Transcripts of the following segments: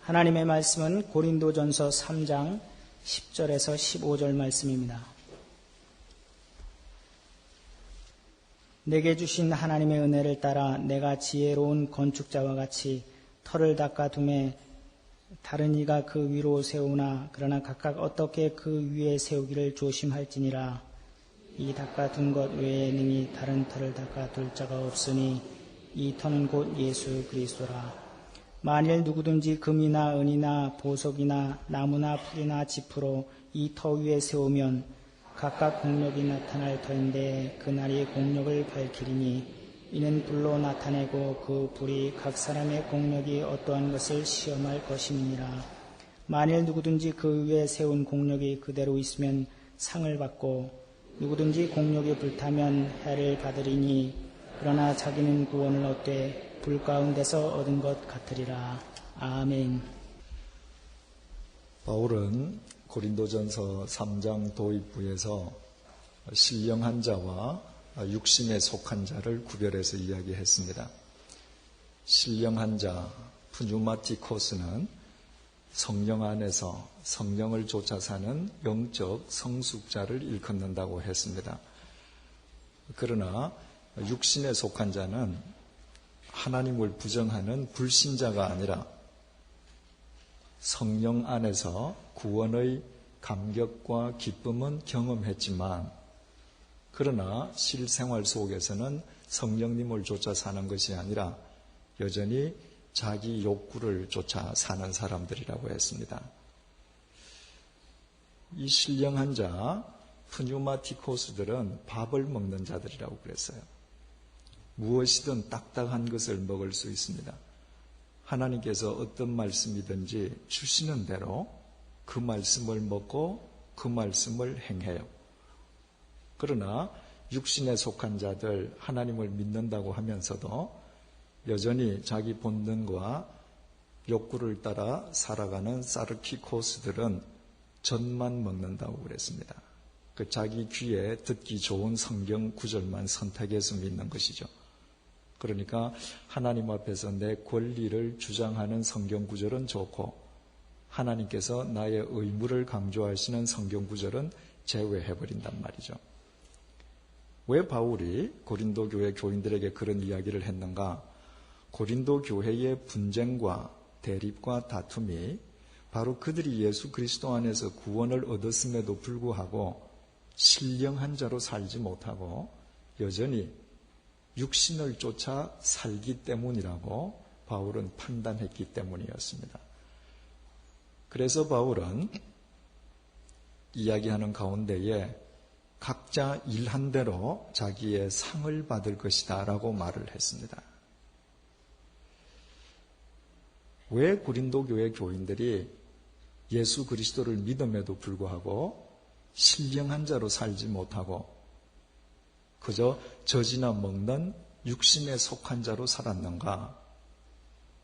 하나님의 말씀은 고린도전서 3장 10절에서 15절 말씀입니다. 내게 주신 하나님의 은혜를 따라 내가 지혜로운 건축자와 같이 터를 닦아 두매 다른 이가 그 위로 세우나 그러나 각각 어떻게 그 위에 세우기를 조심할지니라. 이 닦아 둔 것 외에 능히 다른 터를 닦아 둘 자가 없으니 이 터는 곧 예수 그리스도라. 만일 누구든지 금이나 은이나 보석이나 나무나 풀이나 짚으로 이 터 위에 세우면 각각 공력이 나타날 터인데 그날이 공력을 밝히리니 이는 불로 나타내고 그 불이 각 사람의 공력이 어떠한 것을 시험할 것임이니라. 만일 누구든지 그 위에 세운 공력이 그대로 있으면 상을 받고 누구든지 공력이 불타면 해를 받으리니 그러나 자기는 구원을 얻되 불 가운데서 얻은 것 같으리라. 아멘. 바울은 고린도전서 3장 도입부에서 신령한 자와 육신에 속한 자를 구별해서 이야기했습니다. 신령한 자, 푸뉴마티코스는 성령 안에서 성령을 쫓아 사는 영적 성숙자를 일컫는다고 했습니다. 그러나 육신에 속한 자는 하나님을 부정하는 불신자가 아니라 성령 안에서 구원의 감격과 기쁨은 경험했지만 그러나 실생활 속에서는 성령님을 쫓아 사는 것이 아니라 여전히 자기 욕구를 쫓아 사는 사람들이라고 했습니다. 이 신령한 자, 푸뉴마티코스들은 밥을 먹는 자들이라고 그랬어요. 무엇이든 딱딱한 것을 먹을 수 있습니다. 하나님께서 어떤 말씀이든지 주시는 대로 그 말씀을 먹고 그 말씀을 행해요. 그러나 육신에 속한 자들, 하나님을 믿는다고 하면서도 여전히 자기 본능과 욕구를 따라 살아가는 사르키코스들은 젖만 먹는다고 그랬습니다. 그 자기 귀에 듣기 좋은 성경 구절만 선택해서 믿는 것이죠. 그러니까 하나님 앞에서 내 권리를 주장하는 성경 구절은 좋고 하나님께서 나의 의무를 강조하시는 성경 구절은 제외해버린단 말이죠. 왜 바울이 고린도 교회 교인들에게 그런 이야기를 했는가? 고린도 교회의 분쟁과 대립과 다툼이 바로 그들이 예수 그리스도 안에서 구원을 얻었음에도 불구하고 신령한 자로 살지 못하고 여전히 육신을 쫓아 살기 때문이라고 바울은 판단했기 때문이었습니다. 그래서 바울은 이야기하는 가운데에 각자 일한 대로 자기의 상을 받을 것이다 라고 말을 했습니다. 왜 고린도 교회 교인들이 예수 그리스도를 믿음에도 불구하고 신령한 자로 살지 못하고 그저 젖이나 먹는 육신에 속한 자로 살았는가?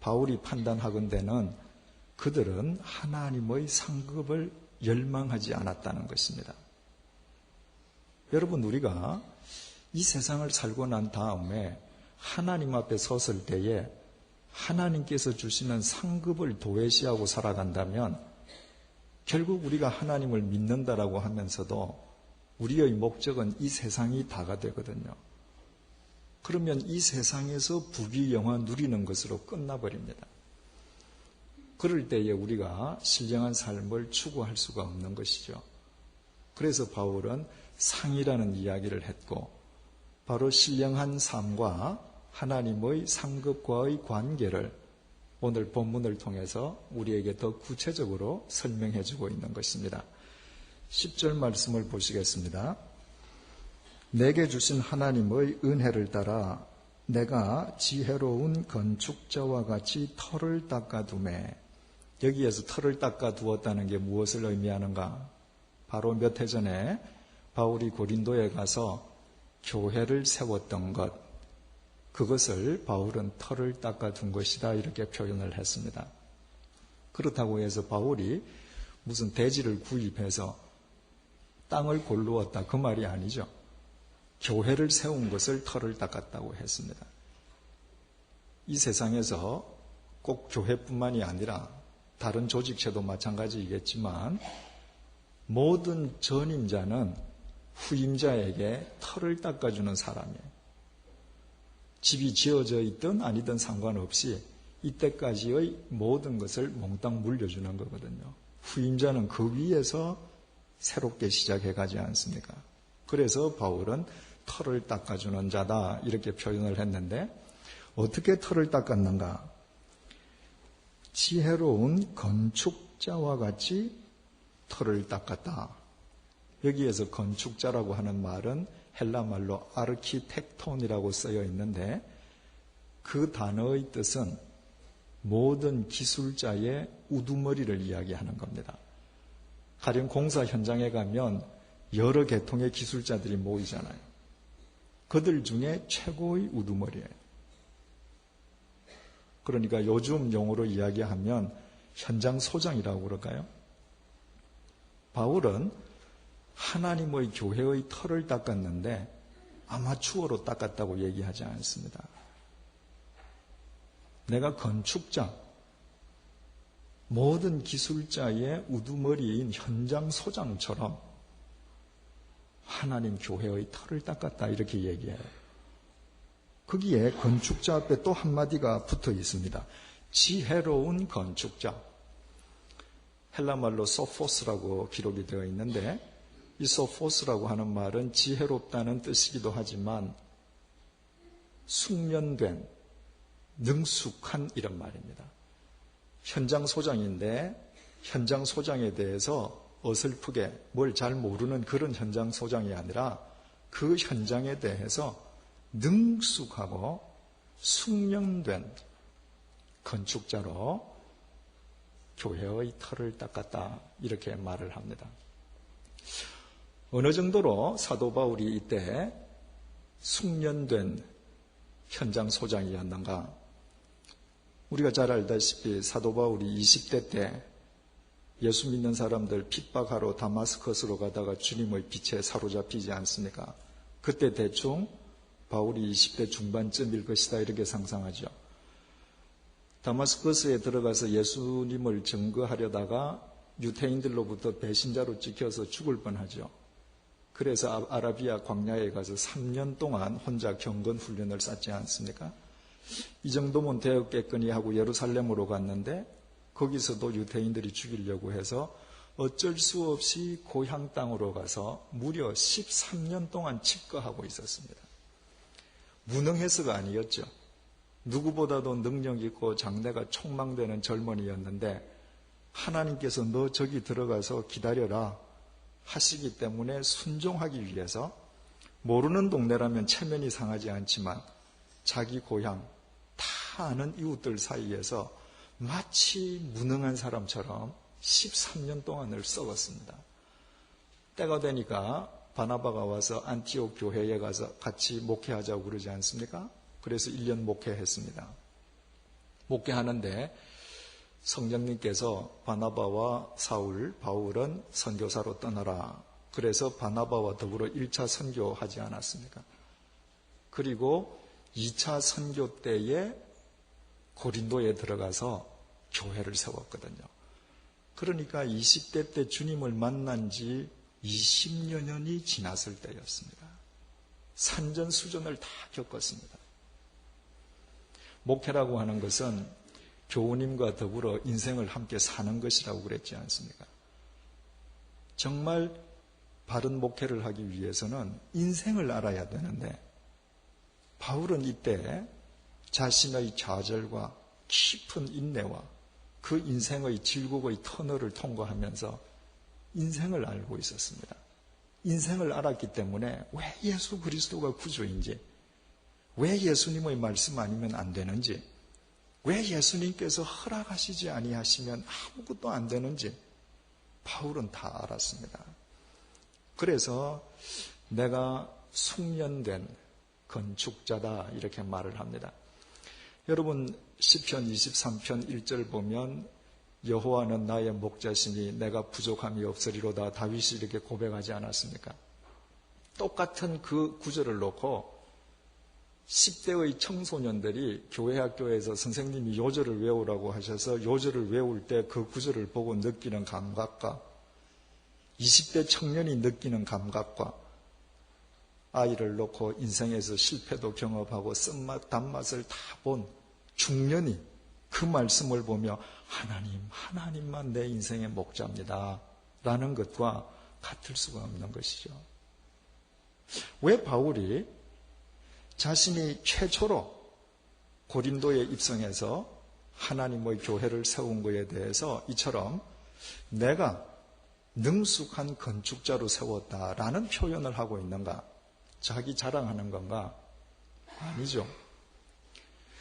바울이 판단하건대는 그들은 하나님의 상급을 열망하지 않았다는 것입니다. 여러분, 우리가 이 세상을 살고 난 다음에 하나님 앞에 섰을 때에 하나님께서 주시는 상급을 도외시하고 살아간다면 결국 우리가 하나님을 믿는다라고 하면서도 우리의 목적은 이 세상이 다가 되거든요. 그러면 이 세상에서 부귀영화 누리는 것으로 끝나버립니다. 그럴 때에 우리가 신령한 삶을 추구할 수가 없는 것이죠. 그래서 바울은 상이라는 이야기를 했고 바로 신령한 삶과 하나님의 상급과의 관계를 오늘 본문을 통해서 우리에게 더 구체적으로 설명해 주고 있는 것입니다. 10절 말씀을 보시겠습니다. 내게 주신 하나님의 은혜를 따라 내가 지혜로운 건축자와 같이 터를 닦아두매. 여기에서 터를 닦아두었다는 게 무엇을 의미하는가? 바로 몇 해 전에 바울이 고린도에 가서 교회를 세웠던 것, 그것을 바울은 터를 닦아둔 것이다 이렇게 표현을 했습니다. 그렇다고 해서 바울이 무슨 대지를 구입해서 땅을 골루었다 그 말이 아니죠. 교회를 세운 것을 터를 닦았다고 했습니다. 이 세상에서 꼭 교회뿐만이 아니라 다른 조직체도 마찬가지이겠지만 모든 전임자는 후임자에게 털을 닦아주는 사람이에요. 집이 지어져 있든 아니든 상관없이 이때까지의 모든 것을 몽땅 물려주는 거거든요. 후임자는 그 위에서 새롭게 시작해 가지 않습니까? 그래서 바울은 털을 닦아주는 자다 이렇게 표현을 했는데 어떻게 털을 닦았는가? 지혜로운 건축자와 같이 털을 닦았다. 여기에서 건축자라고 하는 말은 헬라 말로 아르키텍톤이라고 쓰여 있는데 그 단어의 뜻은 모든 기술자의 우두머리를 이야기하는 겁니다. 가령 공사 현장에 가면 여러 계통의 기술자들이 모이잖아요. 그들 중에 최고의 우두머리예요. 그러니까 요즘 용어로 이야기하면 현장 소장이라고 그럴까요? 바울은 하나님의 교회의 털을 닦았는데 아마추어로 닦았다고 얘기하지 않습니다. 내가 건축자, 모든 기술자의 우두머리인 현장 소장처럼 하나님 교회의 털을 닦았다 이렇게 얘기해요. 거기에 건축자 앞에 또 한마디가 붙어 있습니다. 지혜로운 건축자. 헬라말로 소포스라고 기록이 되어 있는데 이 소포스라고 하는 말은 지혜롭다는 뜻이기도 하지만 숙련된, 능숙한 이런 말입니다. 현장 소장인데 현장 소장에 대해서 어설프게 뭘 잘 모르는 그런 현장 소장이 아니라 그 현장에 대해서 능숙하고 숙련된 건축자로 교회의 털을 닦았다 이렇게 말을 합니다. 어느 정도로 사도 바울이 이때 숙련된 현장 소장이었는가? 우리가 잘 알다시피 사도 바울이 20대 때 예수 믿는 사람들 핍박하러 다마스커스로 가다가 주님의 빛에 사로잡히지 않습니까? 그때 대충 바울이 20대 중반쯤일 것이다 이렇게 상상하죠. 다마스커스에 들어가서 예수님을 증거하려다가 유태인들로부터 배신자로 찍혀서 죽을 뻔하죠. 그래서 아라비아 광야에 가서 3년 동안 혼자 경건 훈련을 쌓지 않습니까? 이 정도면 되었겠거니 하고 예루살렘으로 갔는데 거기서도 유태인들이 죽이려고 해서 어쩔 수 없이 고향 땅으로 가서 무려 13년 동안 집거하고 있었습니다. 무능해서가 아니었죠. 누구보다도 능력 있고 장래가 촉망되는 젊은이였는데 하나님께서 너 저기 들어가서 기다려라 하시기 때문에 순종하기 위해서 모르는 동네라면 체면이 상하지 않지만 자기 고향 다 아는 이웃들 사이에서 마치 무능한 사람처럼 13년 동안을 썩었습니다. 때가 되니까 바나바가 와서 안티옥 교회에 가서 같이 목회하자고 그러지 않습니까? 그래서 1년 목회했습니다. 목회하는데 성령님께서 바나바와 사울, 바울은 선교사로 떠나라. 그래서 바나바와 더불어 1차 선교하지 않았습니까? 그리고 2차 선교 때에 고린도에 들어가서 교회를 세웠거든요. 그러니까 20대 때 주님을 만난 지 20여 년이 지났을 때였습니다. 산전수전을 다 겪었습니다. 목회라고 하는 것은 교우님과 더불어 인생을 함께 사는 것이라고 그랬지 않습니까? 정말 바른 목회를 하기 위해서는 인생을 알아야 되는데 바울은 이때 자신의 좌절과 깊은 인내와 그 인생의 질곡의 터널을 통과하면서 인생을 알고 있었습니다. 인생을 알았기 때문에 왜 예수 그리스도가 구주인지, 왜 예수님의 말씀 아니면 안 되는지, 왜 예수님께서 허락하시지 아니하시면 아무것도 안 되는지 바울은 다 알았습니다. 그래서 내가 숙련된 건축자다 이렇게 말을 합니다. 여러분 시편 23편 1절 보면 여호와는 나의 목자시니 내가 부족함이 없으리로다 다윗이 이렇게 고백하지 않았습니까? 똑같은 그 구절을 놓고 10대의 청소년들이 교회 학교에서 선생님이 요절을 외우라고 하셔서 요절을 외울 때 그 구절을 보고 느끼는 감각과 20대 청년이 느끼는 감각과 아이를 놓고 인생에서 실패도 경험하고 쓴맛 단맛을 다 본 중년이 그 말씀을 보며 하나님만 내 인생의 목자입니다 라는 것과 같을 수가 없는 것이죠. 왜 바울이 자신이 최초로 고린도에 입성해서 하나님의 교회를 세운 것에 대해서 이처럼 내가 능숙한 건축자로 세웠다라는 표현을 하고 있는가? 자기 자랑하는 건가? 아니죠.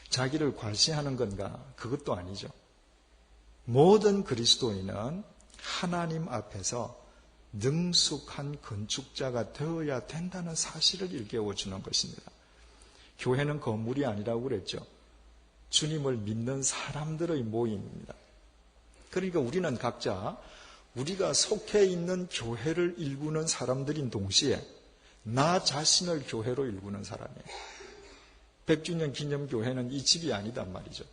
자기를 과시하는 건가? 그것도 아니죠. 모든 그리스도인은 하나님 앞에서 능숙한 건축자가 되어야 된다는 사실을 일깨워주는 것입니다. 교회는 건물이 아니라고 그랬죠. 주님을 믿는 사람들의 모임입니다. 그러니까 우리는 각자 우리가 속해 있는 교회를 일구는 사람들인 동시에 나 자신을 교회로 일구는 사람이에요. 100주년 기념교회는 이 집이 아니단 말이죠.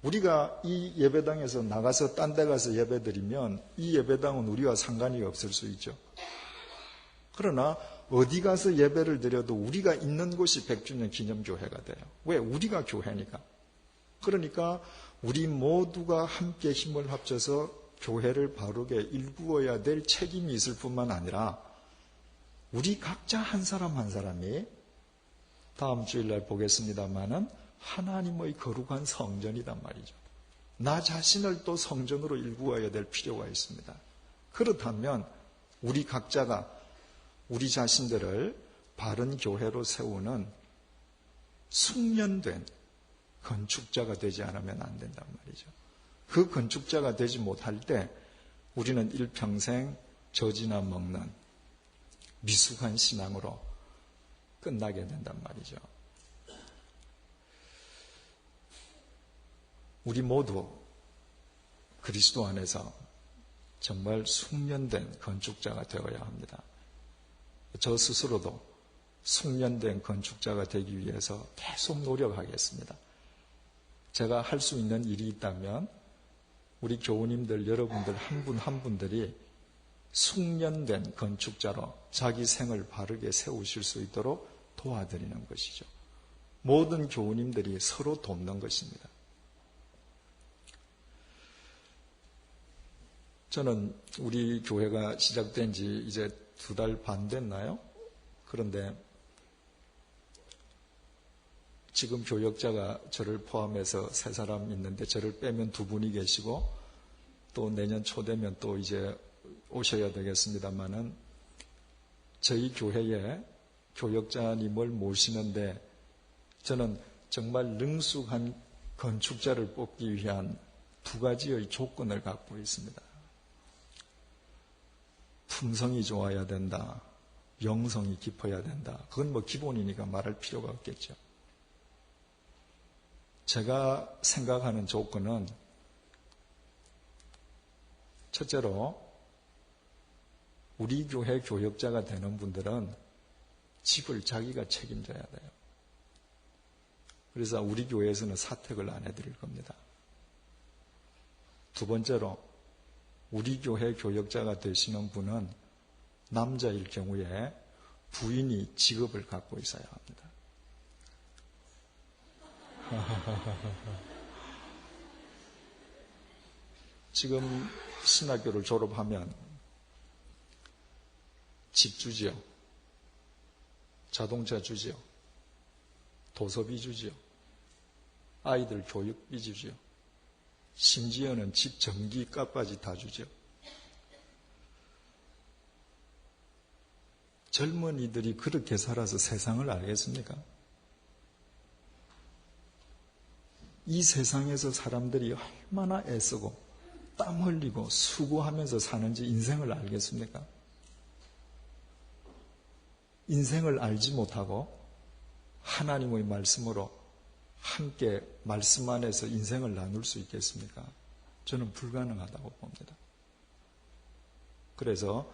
우리가 이 예배당에서 나가서 딴 데 가서 예배드리면 이 예배당은 우리와 상관이 없을 수 있죠. 그러나 어디 가서 예배를 드려도 우리가 있는 곳이 100주년 기념교회가 돼요. 왜? 우리가 교회니까. 그러니까 우리 모두가 함께 힘을 합쳐서 교회를 바르게 일구어야 될 책임이 있을 뿐만 아니라 우리 각자 한 사람 한 사람이 다음 주일날 보겠습니다마는 하나님의 거룩한 성전이단 말이죠. 나 자신을 또 성전으로 일구어야 될 필요가 있습니다. 그렇다면 우리 각자가 우리 자신들을 바른 교회로 세우는 숙련된 건축자가 되지 않으면 안 된단 말이죠. 그 건축자가 되지 못할 때 우리는 일평생 젖이나 먹는 미숙한 신앙으로 끝나게 된단 말이죠. 우리 모두 그리스도 안에서 정말 숙련된 건축자가 되어야 합니다. 저 스스로도 숙련된 건축자가 되기 위해서 계속 노력하겠습니다. 제가 할 수 있는 일이 있다면 우리 교우님들 여러분들 한 분 한 분들이 숙련된 건축자로 자기 생을 바르게 세우실 수 있도록 도와드리는 것이죠. 모든 교우님들이 서로 돕는 것입니다. 저는 우리 교회가 시작된 지 이제 2달 반 됐나요? 그런데 지금 교역자가 저를 포함해서 3사람 있는데 저를 빼면 2분이 계시고 또 내년 초 되면 또 이제 오셔야 되겠습니다만은 저희 교회에 교역자님을 모시는데 저는 정말 능숙한 건축자를 뽑기 위한 2가지의 조건을 갖고 있습니다. 품성이 좋아야 된다. 영성이 깊어야 된다. 그건 뭐 기본이니까 말할 필요가 없겠죠. 제가 생각하는 조건은 첫째로 우리 교회 교역자가 되는 분들은 집을 자기가 책임져야 돼요. 그래서 우리 교회에서는 사택을 안 해드릴 겁니다. 2번째로 우리 교회 교역자가 되시는 분은 남자일 경우에 부인이 직업을 갖고 있어야 합니다. 지금 신학교를 졸업하면 집 주지요. 자동차 주지요. 도서비 주지요. 아이들 교육비 주지요. 심지어는 집 전기값까지 다 주죠. 젊은이들이 그렇게 살아서 세상을 알겠습니까? 이 세상에서 사람들이 얼마나 애쓰고 땀 흘리고 수고하면서 사는지 인생을 알겠습니까? 인생을 알지 못하고 하나님의 말씀으로 함께 말씀 안에서 인생을 나눌 수 있겠습니까? 저는 불가능하다고 봅니다. 그래서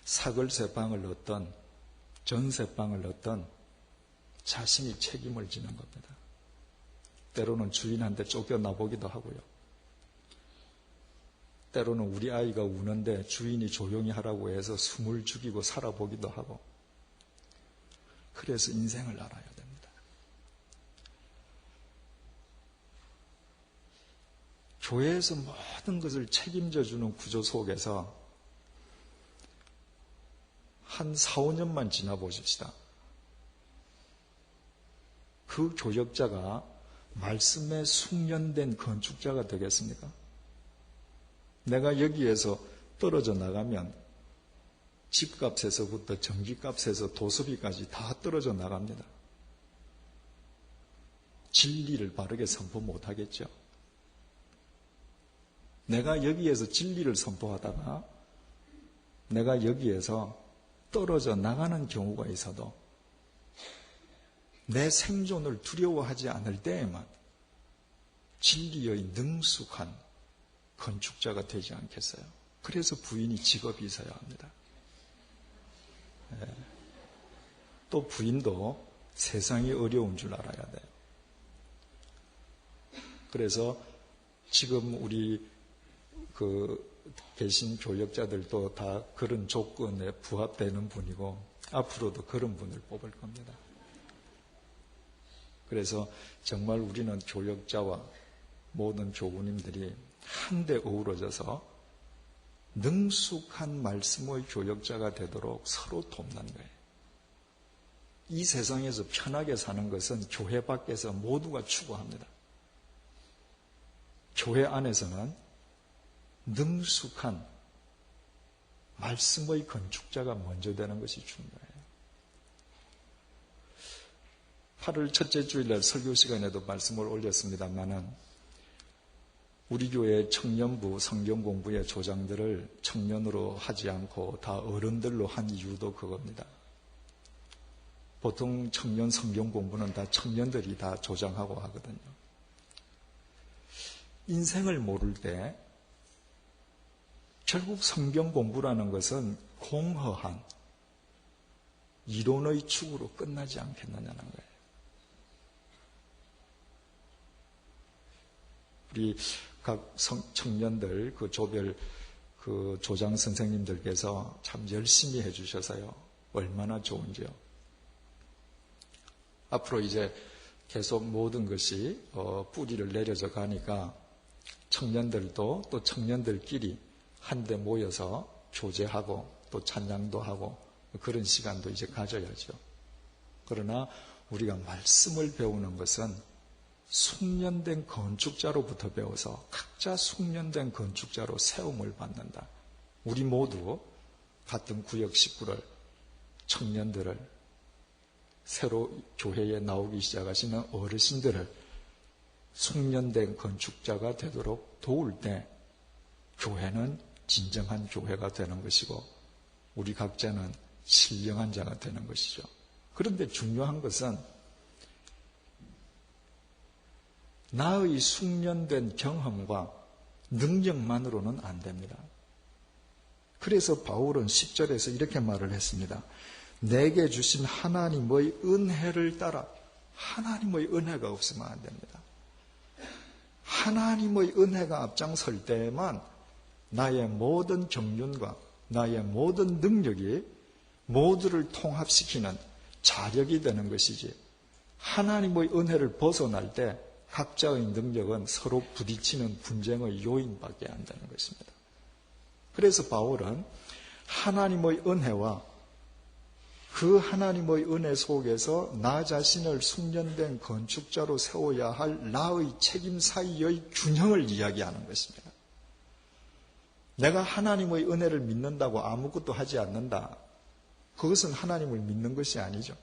사글세방을 얻던 전세방을 얻던 자신이 책임을 지는 겁니다. 때로는 주인한테 쫓겨나보기도 하고요. 때로는 우리 아이가 우는데 주인이 조용히 하라고 해서 숨을 죽이고 살아보기도 하고. 그래서 인생을 알아야 됩니다. 교회에서 모든 것을 책임져주는 구조 속에서 한 4, 5년만 지나보십시다. 그 교역자가 말씀에 숙련된 건축자가 되겠습니까? 내가 여기에서 떨어져 나가면 집값에서부터 전기값에서 도서비까지 다 떨어져 나갑니다. 진리를 바르게 선포 못하겠죠. 내가 여기에서 진리를 선포하다가 내가 여기에서 떨어져 나가는 경우가 있어도 내 생존을 두려워하지 않을 때에만 진리의 능숙한 건축자가 되지 않겠어요? 그래서 부인이 직업이 있어야 합니다. 또 부인도 세상이 어려운 줄 알아야 돼요. 그래서 지금 우리 계신 교역자들도 다 그런 조건에 부합되는 분이고 앞으로도 그런 분을 뽑을 겁니다. 그래서 정말 우리는 교역자와 모든 교우님들이 한데 어우러져서 능숙한 말씀의 교역자가 되도록 서로 돕는 거예요. 이 세상에서 편하게 사는 것은 교회 밖에서 모두가 추구합니다. 교회 안에서는 능숙한 말씀의 건축자가 먼저 되는 것이 중요해요. 8월 첫째 주일날 설교 시간에도 말씀을 올렸습니다만은 우리 교회 청년부 성경 공부의 조장들을 청년으로 하지 않고 다 어른들로 한 이유도 그겁니다. 보통 청년 성경 공부는 다 청년들이 다 조장하고 하거든요. 인생을 모를 때 결국 성경 공부라는 것은 공허한 이론의 축으로 끝나지 않겠느냐는 거예요. 우리 각 청년들, 조별 조장 선생님들께서 참 열심히 해주셔서요. 얼마나 좋은지요. 앞으로 이제 계속 모든 것이 뿌리를 내려져 가니까 청년들도 또 청년들끼리 한데 모여서 교제하고 또 찬양도 하고 그런 시간도 이제 가져야죠. 그러나 우리가 말씀을 배우는 것은 숙련된 건축자로부터 배워서 각자 숙련된 건축자로 세움을 받는다. 우리 모두 같은 구역 식구를, 청년들을, 새로 교회에 나오기 시작하시는 어르신들을 숙련된 건축자가 되도록 도울 때 교회는 진정한 교회가 되는 것이고 우리 각자는 신령한 자가 되는 것이죠. 그런데 중요한 것은 나의 숙련된 경험과 능력만으로는 안 됩니다. 그래서 바울은 10절에서 이렇게 말을 했습니다. 내게 주신 하나님의 은혜를 따라 하나님의 은혜가 없으면 안 됩니다. 하나님의 은혜가 앞장설 때에만 나의 모든 경륜과 나의 모든 능력이 모두를 통합시키는 자력이 되는 것이지 하나님의 은혜를 벗어날 때 각자의 능력은 서로 부딪히는 분쟁의 요인밖에 안 되는 것입니다. 그래서 바울은 하나님의 은혜와 그 하나님의 은혜 속에서 나 자신을 숙련된 건축자로 세워야 할 나의 책임 사이의 균형을 이야기하는 것입니다. 내가 하나님의 은혜를 믿는다고 아무것도 하지 않는다. 그것은 하나님을 믿는 것이 아니죠.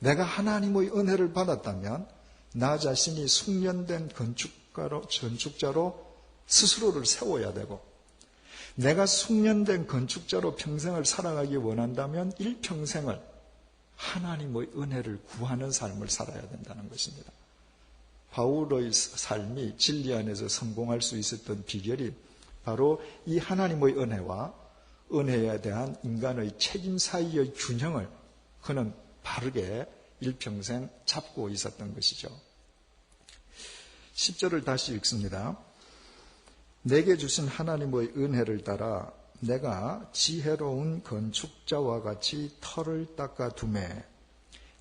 내가 하나님의 은혜를 받았다면 나 자신이 숙련된 건축자로 스스로를 세워야 되고 내가 숙련된 건축자로 평생을 살아가기 원한다면 일평생을 하나님의 은혜를 구하는 삶을 살아야 된다는 것입니다. 바울의 삶이 진리 안에서 성공할 수 있었던 비결이 바로 이 하나님의 은혜와 은혜에 대한 인간의 책임 사이의 균형을 그는 바르게 일평생 잡고 있었던 것이죠. 10절을 다시 읽습니다. 내게 주신 하나님의 은혜를 따라 내가 지혜로운 건축자와 같이 터를 닦아 두매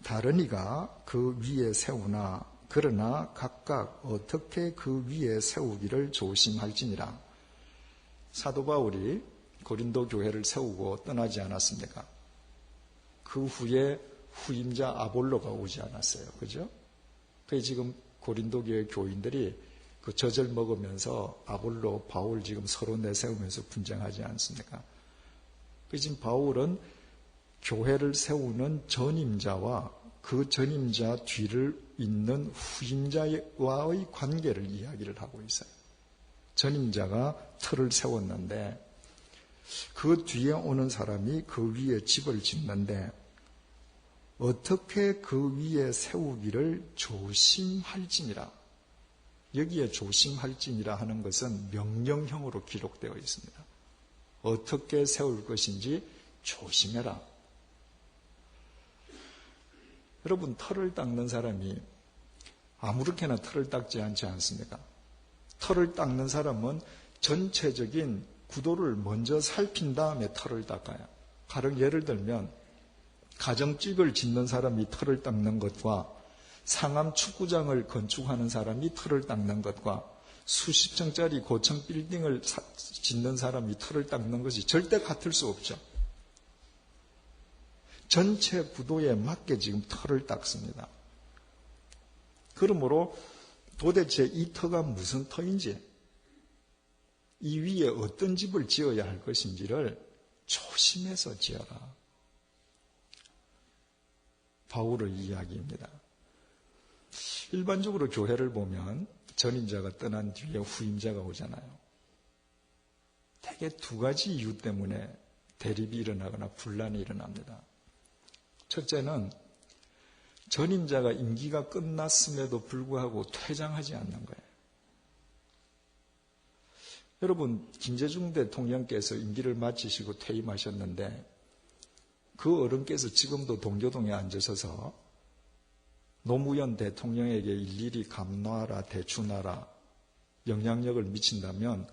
다른 이가 그 위에 세우나 그러나 각각 어떻게 그 위에 세우기를 조심할지니라. 사도 바울이 고린도 교회를 세우고 떠나지 않았습니까? 그 후에 후임자 아볼로가 오지 않았어요. 그죠? 그래서 지금 고린도 교회 교인들이 그 젖을 먹으면서 아볼로, 바울 지금 서로 내세우면서 분쟁하지 않습니까? 그 지금 바울은 교회를 세우는 전임자와 그 전임자 뒤를 잇는 후임자와의 관계를 이야기를 하고 있어요. 전임자가 틀을 세웠는데 그 뒤에 오는 사람이 그 위에 집을 짓는데 어떻게 그 위에 세우기를 조심할지니라. 여기에 조심할지니라 하는 것은 명령형으로 기록되어 있습니다. 어떻게 세울 것인지 조심해라. 여러분, 털을 닦는 사람이 아무렇게나 털을 닦지 않지 않습니까? 털을 닦는 사람은 전체적인 구도를 먼저 살핀 다음에 털을 닦아요. 가령 예를 들면 가정집을 짓는 사람이 털을 닦는 것과 상암 축구장을 건축하는 사람이 털을 닦는 것과 수십 층짜리 고층 빌딩을 짓는 사람이 털을 닦는 것이 절대 같을 수 없죠. 전체 구도에 맞게 지금 털을 닦습니다. 그러므로 도대체 이 터가 무슨 터인지, 이 위에 어떤 집을 지어야 할 것인지를 조심해서 지어라. 바울의 이야기입니다. 일반적으로 교회를 보면 전임자가 떠난 뒤에 후임자가 오잖아요. 대개 두 가지 이유 때문에 대립이 일어나거나 분란이 일어납니다. 첫째는 전임자가 임기가 끝났음에도 불구하고 퇴장하지 않는 거예요. 여러분, 김대중 대통령께서 임기를 마치시고 퇴임하셨는데 그 어른께서 지금도 동교동에 앉으셔서 노무현 대통령에게 일일이 감놔라, 대추나라 영향력을 미친다면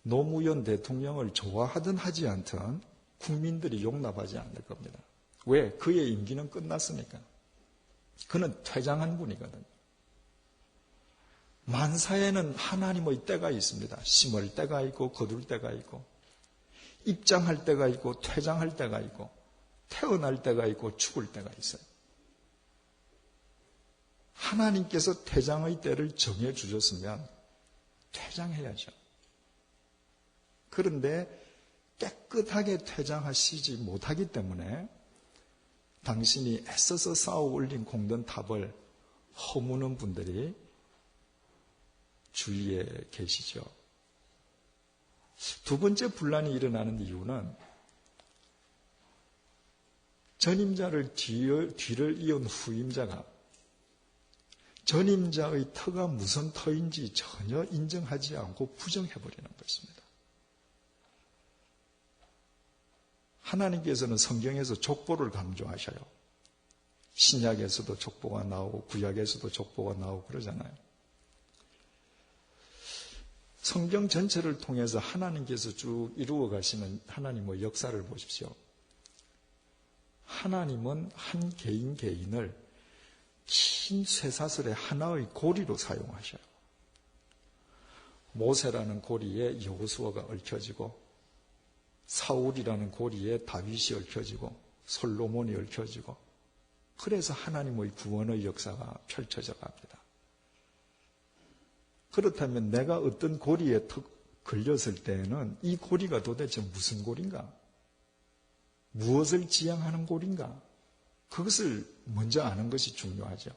노무현 대통령을 좋아하든 하지 않든 국민들이 용납하지 않을 겁니다. 왜? 그의 임기는 끝났으니까. 그는 퇴장한 분이거든요. 만사에는 하나님의 때가 있습니다. 심을 때가 있고 거둘 때가 있고 입장할 때가 있고 퇴장할 때가 있고 태어날 때가 있고 죽을 때가 있어요. 하나님께서 퇴장의 때를 정해 주셨으면 퇴장해야죠. 그런데 깨끗하게 퇴장하시지 못하기 때문에 당신이 애써서 쌓아 올린 공든탑을 허무는 분들이 주위에 계시죠. 두 번째 분란이 일어나는 이유는 전임자를 뒤를 이은 후임자가 전임자의 터가 무슨 터인지 전혀 인정하지 않고 부정해버리는 것입니다. 하나님께서는 성경에서 족보를 강조하셔요. 신약에서도 족보가 나오고 구약에서도 족보가 나오고 그러잖아요. 성경 전체를 통해서 하나님께서 쭉 이루어 가시는 하나님의 역사를 보십시오. 하나님은 한 개인 개인을 긴 쇠사슬의 하나의 고리로 사용하셔요. 모세라는 고리에 여호수아가 얽혀지고 사울이라는 고리에 다윗이 얽혀지고 솔로몬이 얽혀지고 그래서 하나님의 구원의 역사가 펼쳐져 갑니다. 그렇다면 내가 어떤 고리에 걸렸을 때에는 이 고리가 도대체 무슨 고리인가? 무엇을 지향하는 고리인가? 그것을 먼저 아는 것이 중요하죠.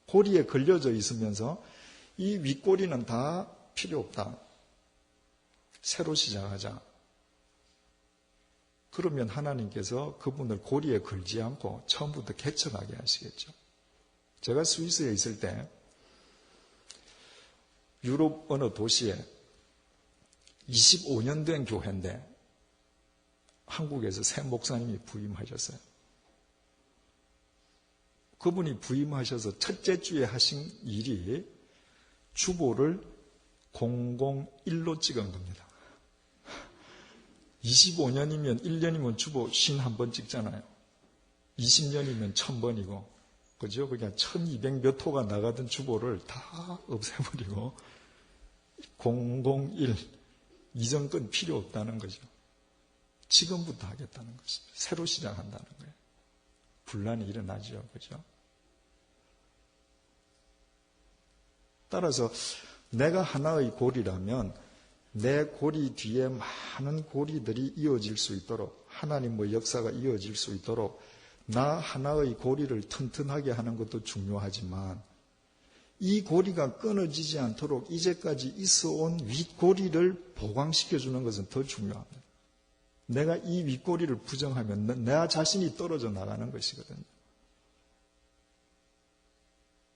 고리에 걸려져 있으면서 이 윗고리는 다 필요 없다. 새로 시작하자. 그러면 하나님께서 그분을 고리에 걸지 않고 처음부터 개척하게 하시겠죠. 제가 스위스에 있을 때 유럽 어느 도시에 25년 된 교회인데 한국에서 새 목사님이 부임하셨어요. 그분이 부임하셔서 첫째 주에 하신 일이 주보를 001로 찍은 겁니다. 25년이면 1년이면 주보 51번 찍잖아요. 20년이면 1000번이고, 그죠? 그냥 1200몇 호가 나가던 주보를 다 없애버리고 001 이전 건 필요 없다는 거죠. 지금부터 하겠다는 것이죠. 새로 시작한다는 거예요. 분란이 일어나죠. 그죠? 따라서 내가 하나의 고리라면 내 고리 뒤에 많은 고리들이 이어질 수 있도록, 하나님의 역사가 이어질 수 있도록 나 하나의 고리를 튼튼하게 하는 것도 중요하지만 이 고리가 끊어지지 않도록 이제까지 있어온 윗고리를 보강시켜주는 것은 더 중요합니다. 내가 이 윗고리를 부정하면 내 자신이 떨어져 나가는 것이거든요.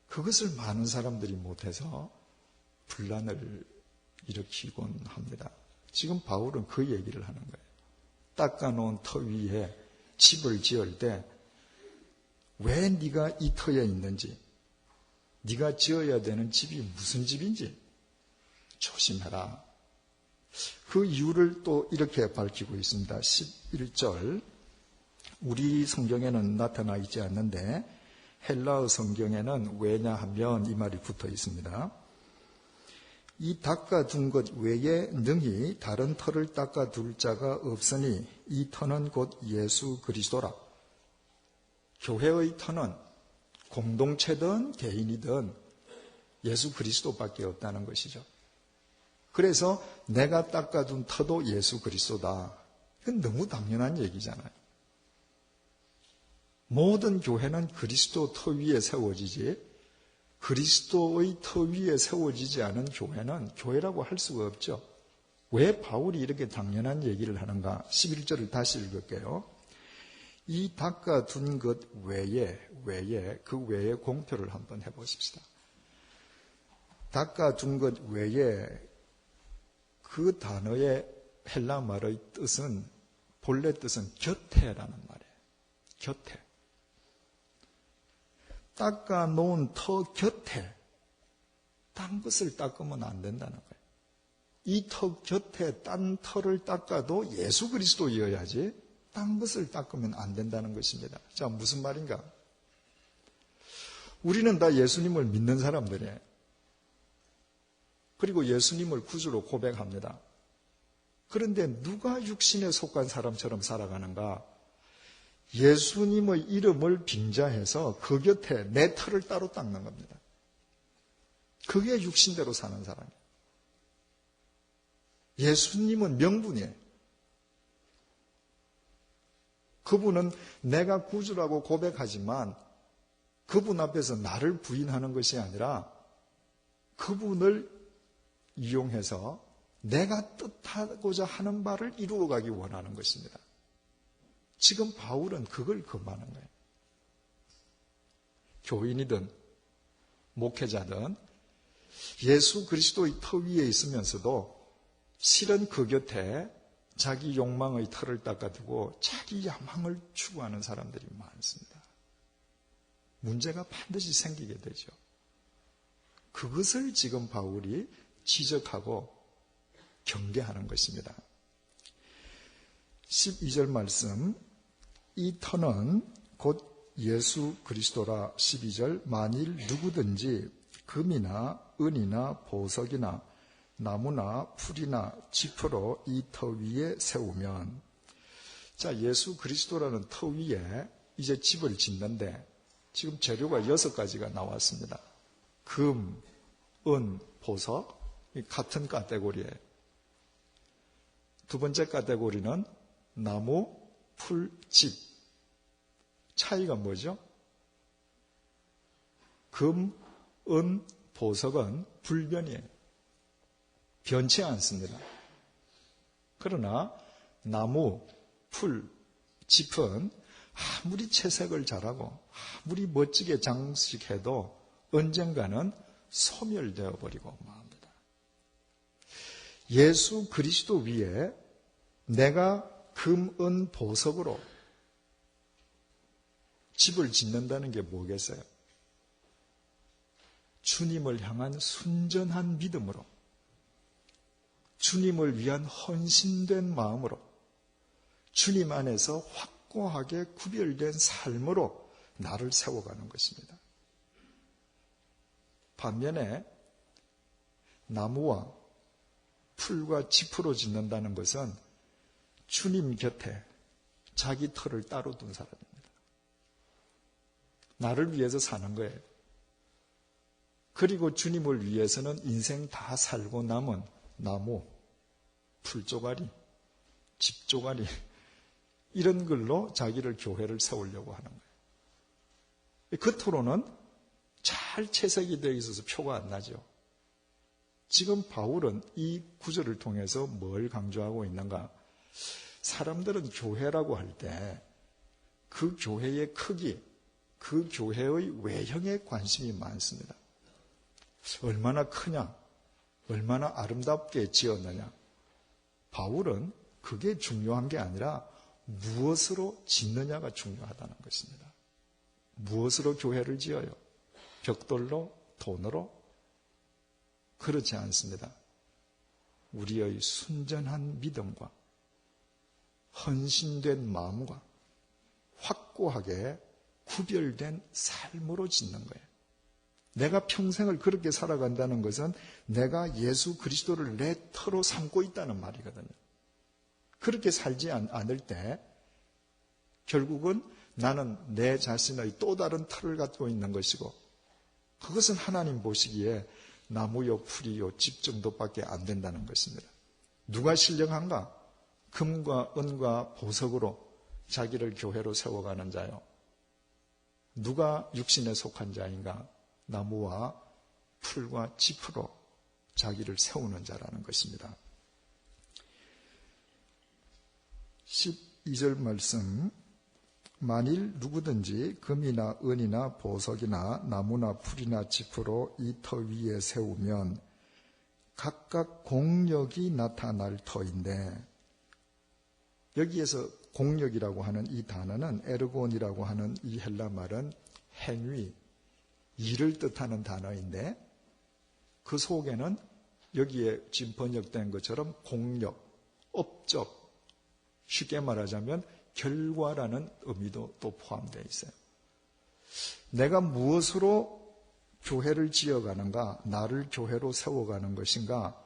그것을 많은 사람들이 못해서 분란을 일으키곤 합니다. 지금 바울은 그 얘기를 하는 거예요. 닦아놓은 터 위에 집을 지을 때 왜 네가 이 터에 있는지, 네가 지어야 되는 집이 무슨 집인지 조심해라. 그 이유를 또 이렇게 밝히고 있습니다. 11절, 우리 성경에는 나타나 있지 않는데 헬라어 성경에는 왜냐하면 이 말이 붙어 있습니다. 이 닦아둔 것 외에 능히 다른 터를 닦아둘 자가 없으니 이 터는 곧 예수 그리스도라. 교회의 터는 공동체든 개인이든 예수 그리스도밖에 없다는 것이죠. 그래서 내가 닦아둔 터도 예수 그리스도다. 이건 너무 당연한 얘기잖아요. 모든 교회는 그리스도 터 위에 세워지지 그리스도의 터 위에 세워지지 않은 교회는 교회라고 할 수가 없죠. 왜 바울이 이렇게 당연한 얘기를 하는가? 11절을 다시 읽을게요. 이 닦아둔 것 외에 그 외에 공표를 한번 해보십시다. 닦아둔 것 외에 그 단어의 헬라 말의 뜻은 본래 뜻은 곁에라는 말이에요. 곁에. 닦아놓은 터 곁에 딴 것을 닦으면 안 된다는 거예요. 이 터 곁에 딴 터를 닦아도 예수 그리스도이어야지 딴 것을 닦으면 안 된다는 것입니다. 자, 무슨 말인가? 우리는 다 예수님을 믿는 사람들이에요. 그리고 예수님을 구주로 고백합니다. 그런데 누가 육신에 속한 사람처럼 살아가는가? 예수님의 이름을 빙자해서 그 곁에 내 터를 따로 닦는 겁니다. 그게 육신대로 사는 사람이에요. 예수님은 명분이에요. 그분은 내가 구주라고 고백하지만 그분 앞에서 나를 부인하는 것이 아니라 그분을 이용해서 내가 뜻하고자 하는 바를 이루어가기 원하는 것입니다. 지금 바울은 그걸 금하는 거예요. 교인이든 목회자든 예수 그리스도의 터 위에 있으면서도 실은 그 곁에 자기 욕망의 털을 닦아두고 자기 야망을 추구하는 사람들이 많습니다. 문제가 반드시 생기게 되죠. 그것을 지금 바울이 지적하고 경계하는 것입니다. 12절 말씀, 이 터는 곧 예수 그리스도라. 12절, 만일 누구든지 금이나 은이나 보석이나 나무나 풀이나 지표로 이 터 위에 세우면, 자, 예수 그리스도라는 터 위에 이제 집을 짓는데 지금 재료가 6가지가 나왔습니다. 금, 은, 보석, 같은 카테고리예요. 두 번째 카테고리는 나무, 풀, 집. 차이가 뭐죠? 금, 은, 보석은 불변이에요. 변치 않습니다. 그러나 나무, 풀, 짚은 아무리 채색을 잘하고 아무리 멋지게 장식해도 언젠가는 소멸되어 버리고 맙니다. 예수 그리스도 위에 내가 금, 은, 보석으로 집을 짓는다는 게 뭐겠어요? 주님을 향한 순전한 믿음으로, 주님을 위한 헌신된 마음으로, 주님 안에서 확고하게 구별된 삶으로 나를 세워가는 것입니다. 반면에 나무와 풀과 짚으로 짓는다는 것은 주님 곁에 자기 터를 따로 둔 사람입니다. 나를 위해서 사는 거예요. 그리고 주님을 위해서는 인생 다 살고 남은 나무, 풀조가리, 집조가리 이런 걸로 자기를 교회를 세우려고 하는 거예요. 겉으로는 잘 채색이 되어 있어서 표가 안 나죠. 지금 바울은 이 구절을 통해서 뭘 강조하고 있는가? 사람들은 교회라고 할 때 그 교회의 크기, 그 교회의 외형에 관심이 많습니다. 얼마나 크냐? 얼마나 아름답게 지었느냐? 바울은 그게 중요한 게 아니라 무엇으로 짓느냐가 중요하다는 것입니다. 무엇으로 교회를 지어요? 벽돌로? 돈으로? 그렇지 않습니다. 우리의 순전한 믿음과 헌신된 마음과 확고하게 구별된 삶으로 짓는 거예요. 내가 평생을 그렇게 살아간다는 것은 내가 예수 그리스도를 내 터로 삼고 있다는 말이거든요. 그렇게 살지 않을 때 결국은 나는 내 자신의 또 다른 터를 갖고 있는 것이고, 그것은 하나님 보시기에 나무요 풀이요 집 정도밖에 안 된다는 것입니다. 누가 신령한가? 금과 은과 보석으로 자기를 교회로 세워가는 자요. 누가 육신에 속한 자인가? 나무와 풀과 짚으로 자기를 세우는 자라는 것입니다. 12절 말씀, 만일 누구든지 금이나 은이나 보석이나 나무나 풀이나 짚으로 이 터 위에 세우면 각각 공력이 나타날 터인데, 여기에서 공력이라고 하는 이 단어는 에르곤이라고 하는 이 헬라 말은 행위, 일을 뜻하는 단어인데, 그 속에는 여기에 지금 번역된 것처럼 공력, 업적, 쉽게 말하자면 결과라는 의미도 또 포함되어 있어요. 내가 무엇으로 교회를 지어가는가, 나를 교회로 세워가는 것인가,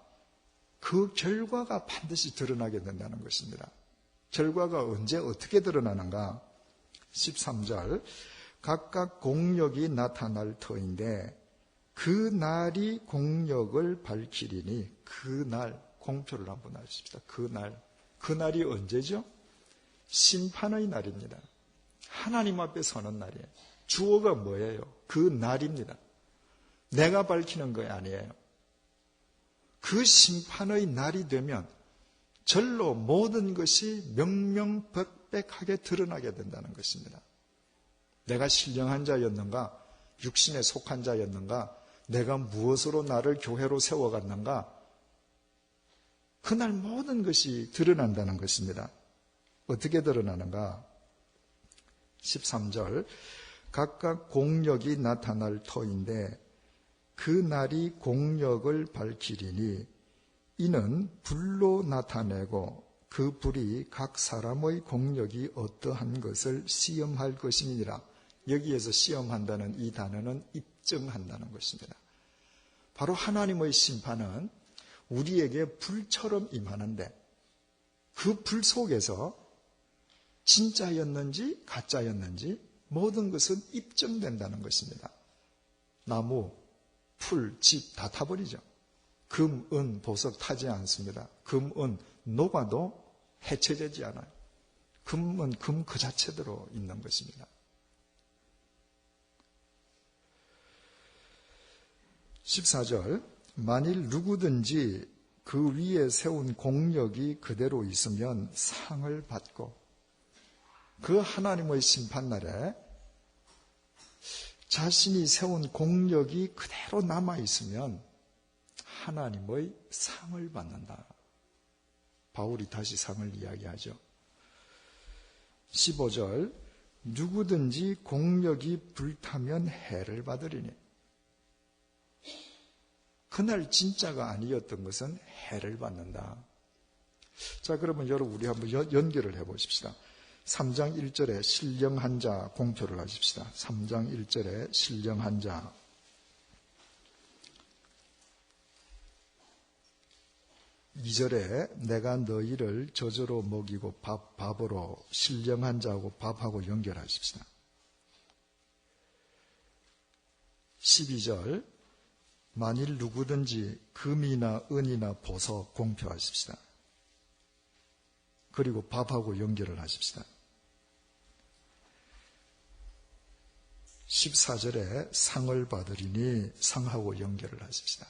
그 결과가 반드시 드러나게 된다는 것입니다. 결과가 언제 어떻게 드러나는가? 13절, 각각 공력이 나타날 터인데 그 날이 공력을 밝히리니, 그 날, 공표를 한번 하십시다. 그 날이 언제죠? 심판의 날입니다. 하나님 앞에 서는 날이에요. 주어가 뭐예요? 그 날입니다. 내가 밝히는 거 아니에요. 그 심판의 날이 되면 절로 모든 것이 명명백백하게 드러나게 된다는 것입니다. 내가 신령한 자였는가? 육신에 속한 자였는가? 내가 무엇으로 나를 교회로 세워갔는가? 그날 모든 것이 드러난다는 것입니다. 어떻게 드러나는가? 13절, 각각 공력이 나타날 터인데 그 날이 공력을 밝히리니 이는 불로 나타내고 그 불이 각 사람의 공력이 어떠한 것을 시험할 것이니라. 여기에서 시험한다는 이 단어는 입증한다는 것입니다. 바로 하나님의 심판은 우리에게 불처럼 임하는데, 그 불 속에서 진짜였는지 가짜였는지 모든 것은 입증된다는 것입니다. 나무, 풀, 집 다 타버리죠. 금, 은, 보석 타지 않습니다. 금, 은 녹아도 해체되지 않아요. 금은 금 그 자체대로 있는 것입니다. 14절, 만일 누구든지 그 위에 세운 공력이 그대로 있으면 상을 받고, 그 하나님의 심판날에 자신이 세운 공력이 그대로 남아있으면 하나님의 상을 받는다. 바울이 다시 상을 이야기하죠. 15절, 누구든지 공력이 불타면 해를 받으리니. 그날 진짜가 아니었던 것은 해를 받는다. 자, 그러면 여러분 우리 한번 연결을 해보십시다. 3장 1절에 신령한 자 공표를 하십시다. 3장 1절에 신령한 자. 2절에 내가 너희를 저저로 먹이고 밥으로 신령한 자하고 밥하고 연결하십시다. 12절 만일 누구든지 금이나 은이나 보석 공표하십시다. 그리고 밥하고 연결을 하십시다. 14절에 상을 받으리니 상하고 연결을 하십시다.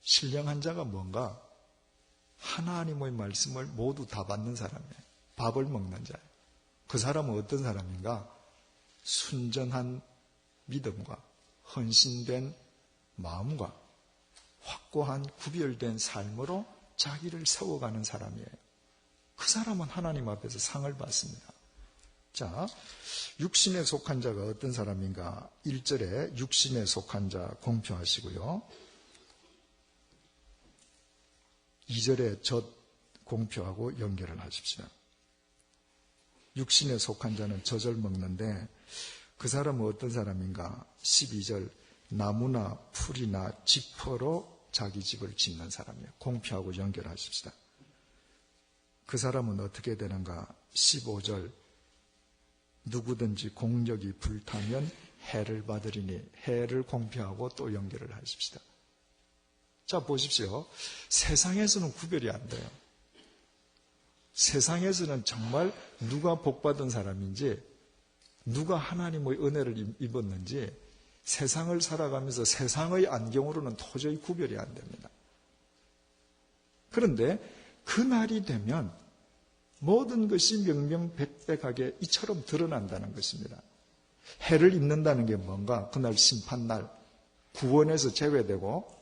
신령한 자가 뭔가? 하나님의 말씀을 모두 다 받는 사람이에요. 밥을 먹는 자예요. 그 사람은 어떤 사람인가? 순전한 믿음과 헌신된 마음과 확고한 구별된 삶으로 자기를 세워가는 사람이에요. 그 사람은 하나님 앞에서 상을 받습니다. 자, 육신에 속한 자가 어떤 사람인가? 1절에 육신에 속한 자 공표하시고요. 2절에 젖 공표하고 연결을 하십시다. 육신에 속한 자는 젖을 먹는데 그 사람은 어떤 사람인가? 12절 나무나 풀이나 지퍼로 자기 집을 짓는 사람이에요. 공표하고 연결하십시다. 그 사람은 어떻게 되는가? 15절 누구든지 공력이 불타면 해를 받으리니 해를 공표하고 또 연결을 하십시다. 자, 보십시오. 세상에서는 구별이 안 돼요. 세상에서는 정말 누가 복받은 사람인지 누가 하나님의 은혜를 입었는지 세상을 살아가면서 세상의 안경으로는 도저히 구별이 안 됩니다. 그런데 그날이 되면 모든 것이 명명백백하게 이처럼 드러난다는 것입니다. 해를 입는다는 게 뭔가? 그날 심판날 구원에서 제외되고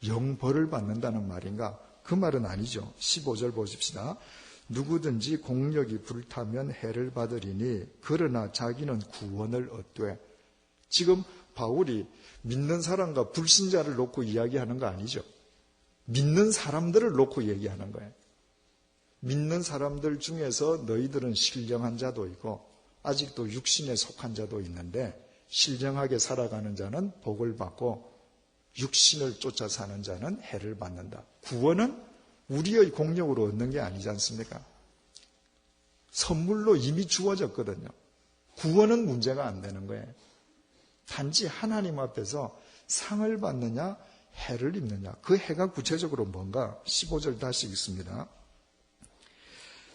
영벌을 받는다는 말인가? 그 말은 아니죠. 15절 보십시다. 누구든지 공력이 불타면 해를 받으리니 그러나 자기는 구원을 얻되. 지금 바울이 믿는 사람과 불신자를 놓고 이야기하는 거 아니죠. 믿는 사람들을 놓고 얘기하는 거예요. 믿는 사람들 중에서 너희들은 신령한 자도 있고 아직도 육신에 속한 자도 있는데 신령하게 살아가는 자는 복을 받고 육신을 쫓아 사는 자는 해를 받는다. 구원은 우리의 공력으로 얻는 게 아니지 않습니까? 선물로 이미 주어졌거든요. 구원은 문제가 안 되는 거예요. 단지 하나님 앞에서 상을 받느냐 해를 입느냐. 그 해가 구체적으로 뭔가? 15절 다시 읽습니다.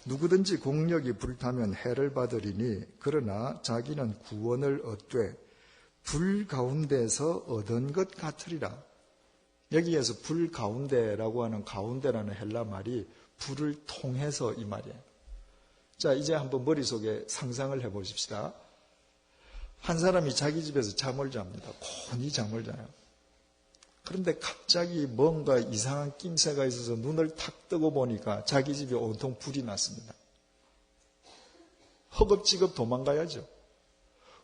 누구든지 공력이 불타면 해를 받으리니 그러나 자기는 구원을 얻되 불 가운데서 얻은 것 같으리라. 여기에서 불 가운데라고 하는 가운데라는 헬라 말이 불을 통해서 이 말이에요. 자, 이제 한번 머릿속에 상상을 해보십시다. 한 사람이 자기 집에서 잠을 잡니다. 곤히 잠을 자요. 그런데 갑자기 뭔가 이상한 낌새가 있어서 눈을 탁 뜨고 보니까 자기 집에 온통 불이 났습니다. 허겁지겁 도망가야죠.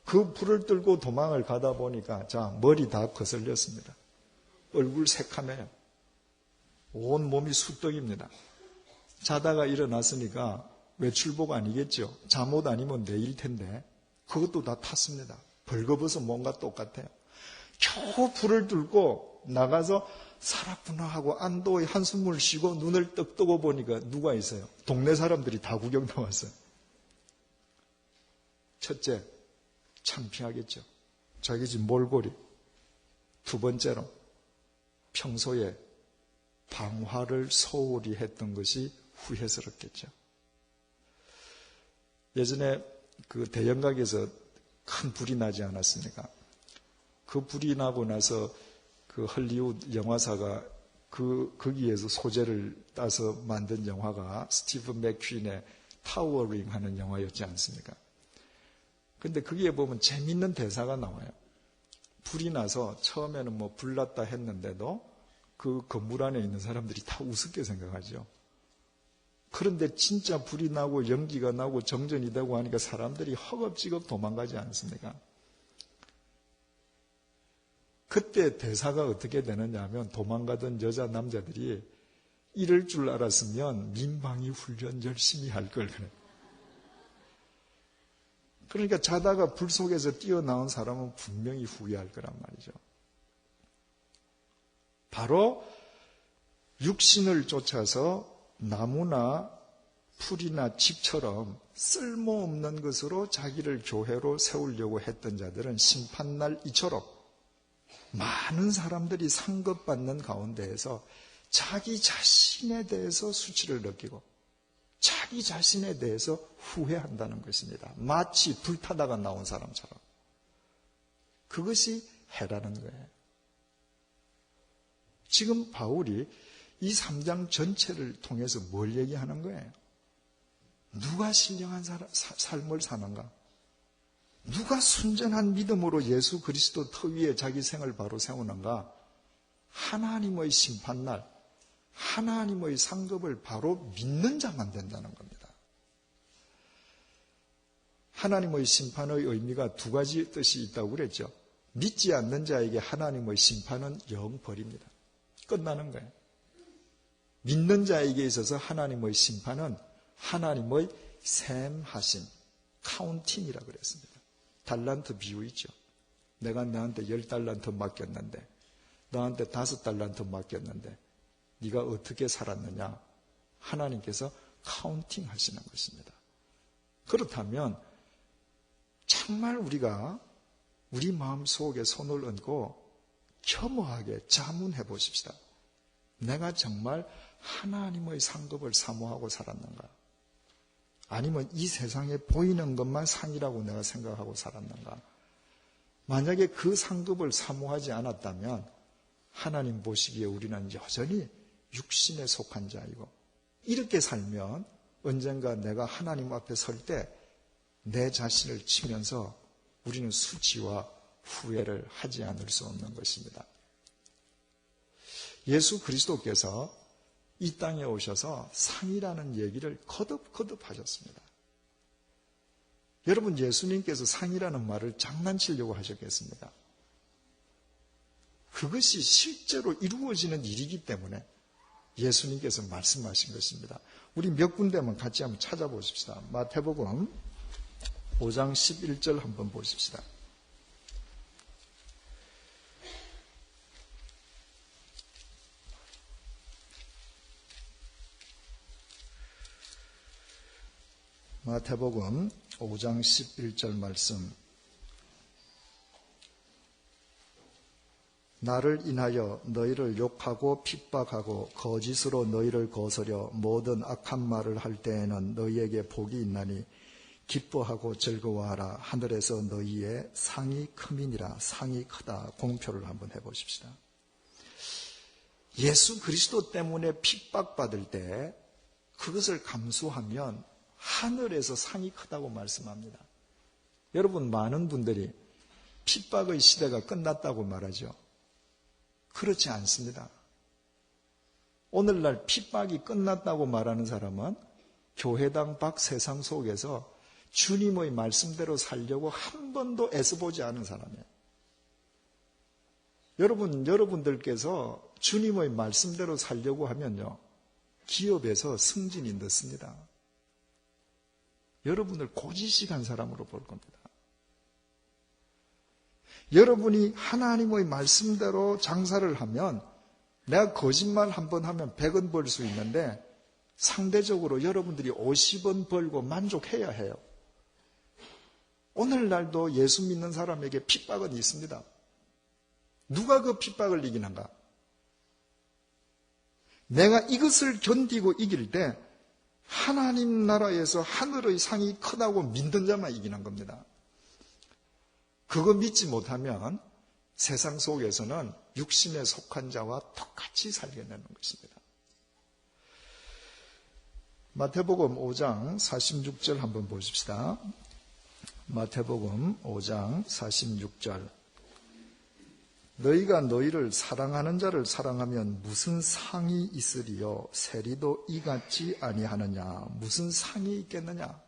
그 불을 들고 도망을 가다 보니까 자, 머리 다 거슬렸습니다. 얼굴 새카매요. 온 몸이 수떡입니다. 자다가 일어났으니까 외출복 아니겠죠. 잠옷 아니면 내일 텐데 그것도 다 탔습니다. 벌거벗어 뭔가 똑같아요. 겨우 불을 들고 나가서 살았구나 하고 안도의 한숨을 쉬고 눈을 떡 뜨고 보니까 누가 있어요? 동네 사람들이 다 구경 나왔어요. 첫째, 창피하겠죠. 자기 집 몰골이. 두 번째로 평소에 방화를 소홀히 했던 것이 후회스럽겠죠. 예전에 그 대형각에서 큰 불이 나지 않았습니까? 그 불이 나고 나서 그 헐리우드 영화사가 거기에서 소재를 따서 만든 영화가 스티븐 맥퀸의 타워링 하는 영화였지 않습니까? 근데 거기에 보면 재밌는 대사가 나와요. 불이 나서 처음에는 뭐 불났다 했는데도 그 건물 안에 있는 사람들이 다 우습게 생각하죠. 그런데 진짜 불이 나고 연기가 나고 정전이 되고 하니까 사람들이 허겁지겁 도망가지 않습니까? 그때 대사가 어떻게 되느냐 하면 도망가던 여자 남자들이 이럴 줄 알았으면 민방위 훈련 열심히 할 걸 그래. 그러니까 자다가 불 속에서 뛰어나온 사람은 분명히 후회할 거란 말이죠. 바로 육신을 쫓아서 나무나 풀이나 집처럼 쓸모없는 것으로 자기를 교회로 세우려고 했던 자들은 심판날 이처럼 많은 사람들이 상급받는 가운데에서 자기 자신에 대해서 수치를 느끼고 자기 자신에 대해서 후회한다는 것입니다. 마치 불타다가 나온 사람처럼. 그것이 해라는 거예요. 지금 바울이 이 3장 전체를 통해서 뭘 얘기하는 거예요? 누가 신령한 삶을 사는가? 누가 순전한 믿음으로 예수 그리스도 터 위에 자기 생을 바로 세우는가? 하나님의 심판날, 하나님의 상급을 바로 믿는 자만 된다는 겁니다. 하나님의 심판의 의미가 두 가지 뜻이 있다고 그랬죠. 믿지 않는 자에게 하나님의 심판은 영 벌입니다. 끝나는 거예요. 믿는 자에게 있어서 하나님의 심판은 하나님의 셈하심, 카운팅이라고 그랬습니다. 달란트 비유 있죠. 내가 너한테 10달란트 맡겼는데 너한테 5달란트 맡겼는데 네가 어떻게 살았느냐? 하나님께서 카운팅 하시는 것입니다. 그렇다면 정말 우리가 우리 마음속에 손을 얹고 겸허하게 자문해 보십시다. 내가 정말 하나님의 상급을 사모하고 살았는가? 아니면 이 세상에 보이는 것만 상이라고 내가 생각하고 살았는가? 만약에 그 상급을 사모하지 않았다면 하나님 보시기에 우리는 여전히 육신에 속한 자이고, 이렇게 살면 언젠가 내가 하나님 앞에 설 때 내 자신을 치면서 우리는 수치와 후회를 하지 않을 수 없는 것입니다. 예수 그리스도께서 이 땅에 오셔서 상이라는 얘기를 거듭거듭 하셨습니다. 여러분, 예수님께서 상이라는 말을 장난치려고 하셨겠습니까? 그것이 실제로 이루어지는 일이기 때문에 예수님께서 말씀하신 것입니다. 우리 몇 군데만 같이 한번 찾아보십시다. 마태복음 5장 11절 한번 보십시다. 마태복음 5장 11절 말씀. 나를 인하여 너희를 욕하고 핍박하고 거짓으로 너희를 거스려 모든 악한 말을 할 때에는 너희에게 복이 있나니 기뻐하고 즐거워하라. 하늘에서 너희의 상이 크미니라. 상이 크다. 공표를 한번 해보십시다. 예수 그리스도 때문에 핍박받을 때 그것을 감수하면 하늘에서 상이 크다고 말씀합니다. 여러분, 많은 분들이 핍박의 시대가 끝났다고 말하죠. 그렇지 않습니다. 오늘날 핍박이 끝났다고 말하는 사람은 교회당 밖 세상 속에서 주님의 말씀대로 살려고 한 번도 애써보지 않은 사람이에요. 여러분들께서 주님의 말씀대로 살려고 하면요, 기업에서 승진이 늦습니다. 여러분을 고지식한 사람으로 볼 겁니다. 여러분이 하나님의 말씀대로 장사를 하면 내가 거짓말 한 번 하면 100원 벌 수 있는데 상대적으로 여러분들이 50원 벌고 만족해야 해요. 오늘날도 예수 믿는 사람에게 핍박은 있습니다. 누가 그 핍박을 이기는가? 내가 이것을 견디고 이길 때 하나님 나라에서 하늘의 상이 크다고 믿는 자만 이기는 겁니다. 그거 믿지 못하면 세상 속에서는 육신에 속한 자와 똑같이 살게 되는 것입니다. 마태복음 5장 46절 한번 보십시다. 마태복음 5장 46절. 너희가 너희를 사랑하는 자를 사랑하면 무슨 상이 있으리요? 세리도 이같이 아니하느냐? 무슨 상이 있겠느냐?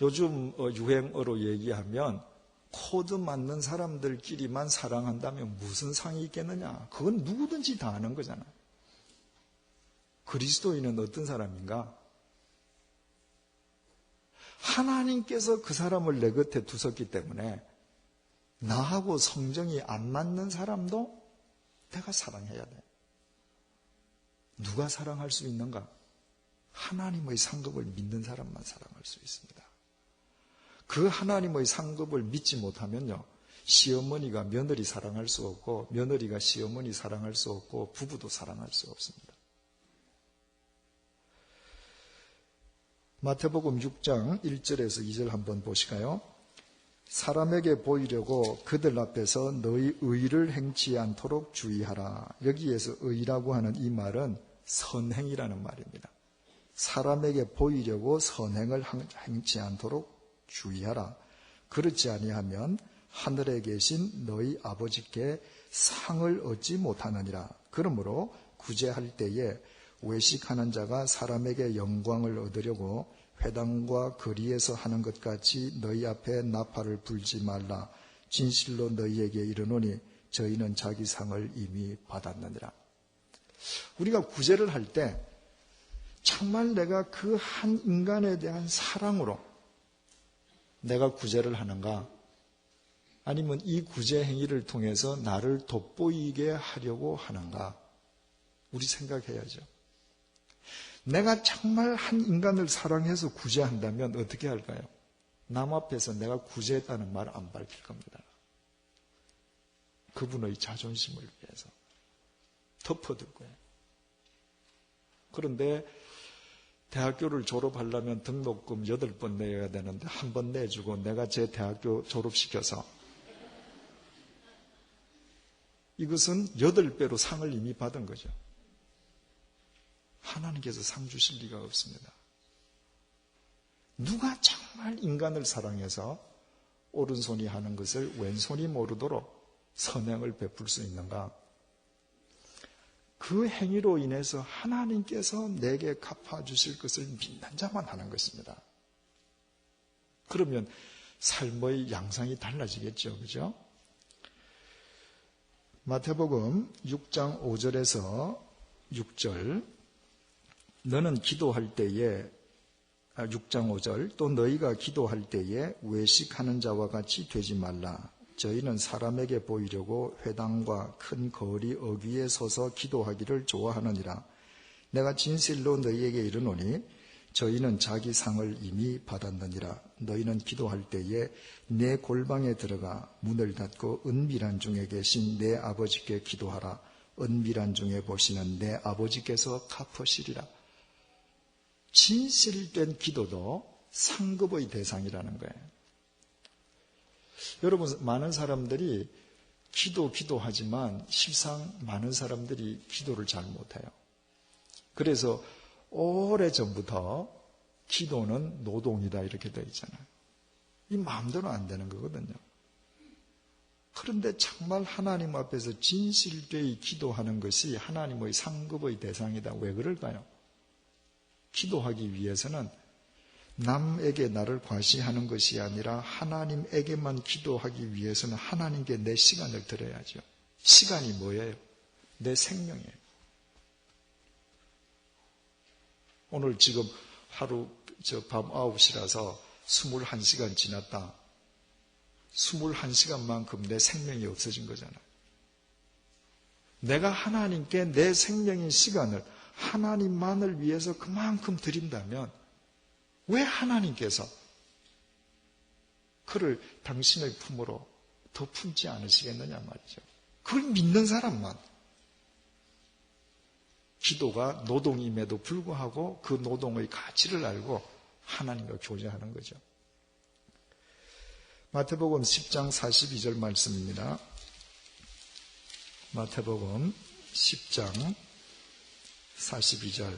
요즘 유행어로 얘기하면 코드 맞는 사람들끼리만 사랑한다면 무슨 상이 있겠느냐? 그건 누구든지 다 아는 거잖아. 그리스도인은 어떤 사람인가? 하나님께서 그 사람을 내 곁에 두셨기 때문에 나하고 성정이 안 맞는 사람도 내가 사랑해야 돼. 누가 사랑할 수 있는가? 하나님의 상급을 믿는 사람만 사랑할 수 있습니다. 그 하나님의 상급을 믿지 못하면요, 시어머니가 며느리 사랑할 수 없고 며느리가 시어머니 사랑할 수 없고 부부도 사랑할 수 없습니다. 마태복음 6장 1절에서 2절 한번 보실까요? 사람에게 보이려고 그들 앞에서 너희 의를 행치 않도록 주의하라. 여기에서 의라고 하는 이 말은 선행이라는 말입니다. 사람에게 보이려고 선행을 행치 않도록 주의하라. 그렇지 아니하면 하늘에 계신 너희 아버지께 상을 얻지 못하느니라. 그러므로 구제할 때에 외식하는 자가 사람에게 영광을 얻으려고 회당과 거리에서 하는 것 같이 너희 앞에 나팔을 불지 말라. 진실로 너희에게 이르노니 저희는 자기 상을 이미 받았느니라. 우리가 구제를 할 때 정말 내가 그 한 인간에 대한 사랑으로 내가 구제를 하는가? 아니면 이 구제 행위를 통해서 나를 돋보이게 하려고 하는가? 우리 생각해야죠. 내가 정말 한 인간을 사랑해서 구제한다면 어떻게 할까요? 남 앞에서 내가 구제했다는 말 안 밝힐 겁니다. 그분의 자존심을 위해서 덮어둘 거예요. 그런데 대학교를 졸업하려면 등록금 8번 내야 되는데 한 번 내주고 내가 제 대학교 졸업시켜서 이것은 8배로 상을 이미 받은 거죠. 하나님께서 상 주실 리가 없습니다. 누가 정말 인간을 사랑해서 오른손이 하는 것을 왼손이 모르도록 선행을 베풀 수 있는가? 그 행위로 인해서 하나님께서 내게 갚아주실 것을 믿는 자만 하는 것입니다. 그러면 삶의 양상이 달라지겠죠. 그죠? 마태복음 6장 5절에서 6절 너는 기도할 때에 6장 5절 또 너희가 기도할 때에 외식하는 자와 같이 되지 말라. 저희는 사람에게 보이려고 회당과 큰 거리 어귀에 서서 기도하기를 좋아하느니라. 내가 진실로 너희에게 이르노니 저희는 자기 상을 이미 받았느니라. 너희는 기도할 때에 내 골방에 들어가 문을 닫고 은밀한 중에 계신 내 아버지께 기도하라. 은밀한 중에 보시는 내 아버지께서 갚으시리라. 진실된 기도도 상급의 대상이라는 거예요. 여러분, 많은 사람들이 기도하지만 실상 많은 사람들이 기도를 잘 못해요. 그래서 오래전부터 기도는 노동이다 이렇게 되어 있잖아요. 이 마음대로 안 되는 거거든요. 그런데 정말 하나님 앞에서 진실되이 기도하는 것이 하나님의 상급의 대상이다. 왜 그럴까요? 기도하기 위해서는 남에게 나를 과시하는 것이 아니라 하나님에게만 기도하기 위해서는 하나님께 내 시간을 드려야죠. 시간이 뭐예요? 내 생명이에요. 오늘 지금 하루 밤 9시라서 21시간 지났다. 21시간만큼 내 생명이 없어진 거잖아요. 내가 하나님께 내 생명인 시간을 하나님만을 위해서 그만큼 드린다면 왜 하나님께서 그를 당신의 품으로 더 품지 않으시겠느냐 말이죠. 그걸 믿는 사람만. 기도가 노동임에도 불구하고 그 노동의 가치를 알고 하나님과 교제하는 거죠. 마태복음 10장 42절 말씀입니다. 마태복음 10장 42절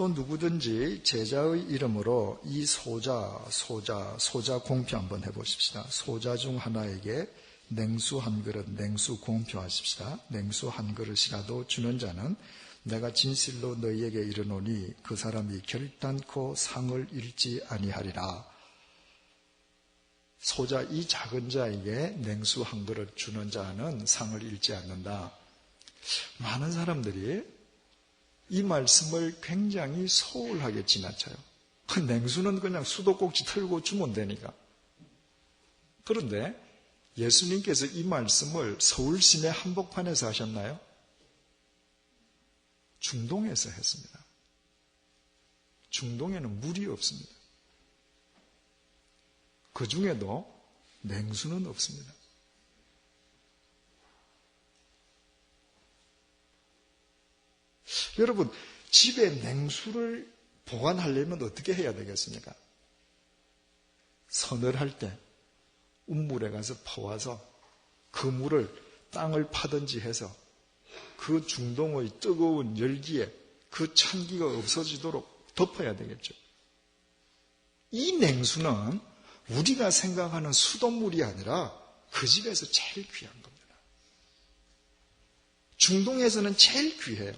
또 누구든지 제자의 이름으로 이 소자 공표 한번 해보십시다. 소자 중 하나에게 냉수 한 그릇, 냉수 공표하십시다. 냉수 한 그릇이라도 주는 자는 내가 진실로 너희에게 이르노니 그 사람이 결단코 상을 잃지 아니하리라. 소자 이 작은 자에게 냉수 한 그릇 주는 자는 상을 잃지 않는다. 많은 사람들이 이 말씀을 굉장히 소홀하게 지나쳐요. 그 냉수는 그냥 수도꼭지 틀고 주면 되니까. 그런데 예수님께서 이 말씀을 서울 시내 한복판에서 하셨나요? 중동에서 했습니다. 중동에는 물이 없습니다. 그 중에도 냉수는 없습니다. 여러분, 집에 냉수를 보관하려면 어떻게 해야 되겠습니까? 서늘할 때 운물에 가서 퍼와서 그 물을 땅을 파든지 해서 그 중동의 뜨거운 열기에 그 찬기가 없어지도록 덮어야 되겠죠. 이 냉수는 우리가 생각하는 수돗물이 아니라 그 집에서 제일 귀한 겁니다. 중동에서는 제일 귀해요.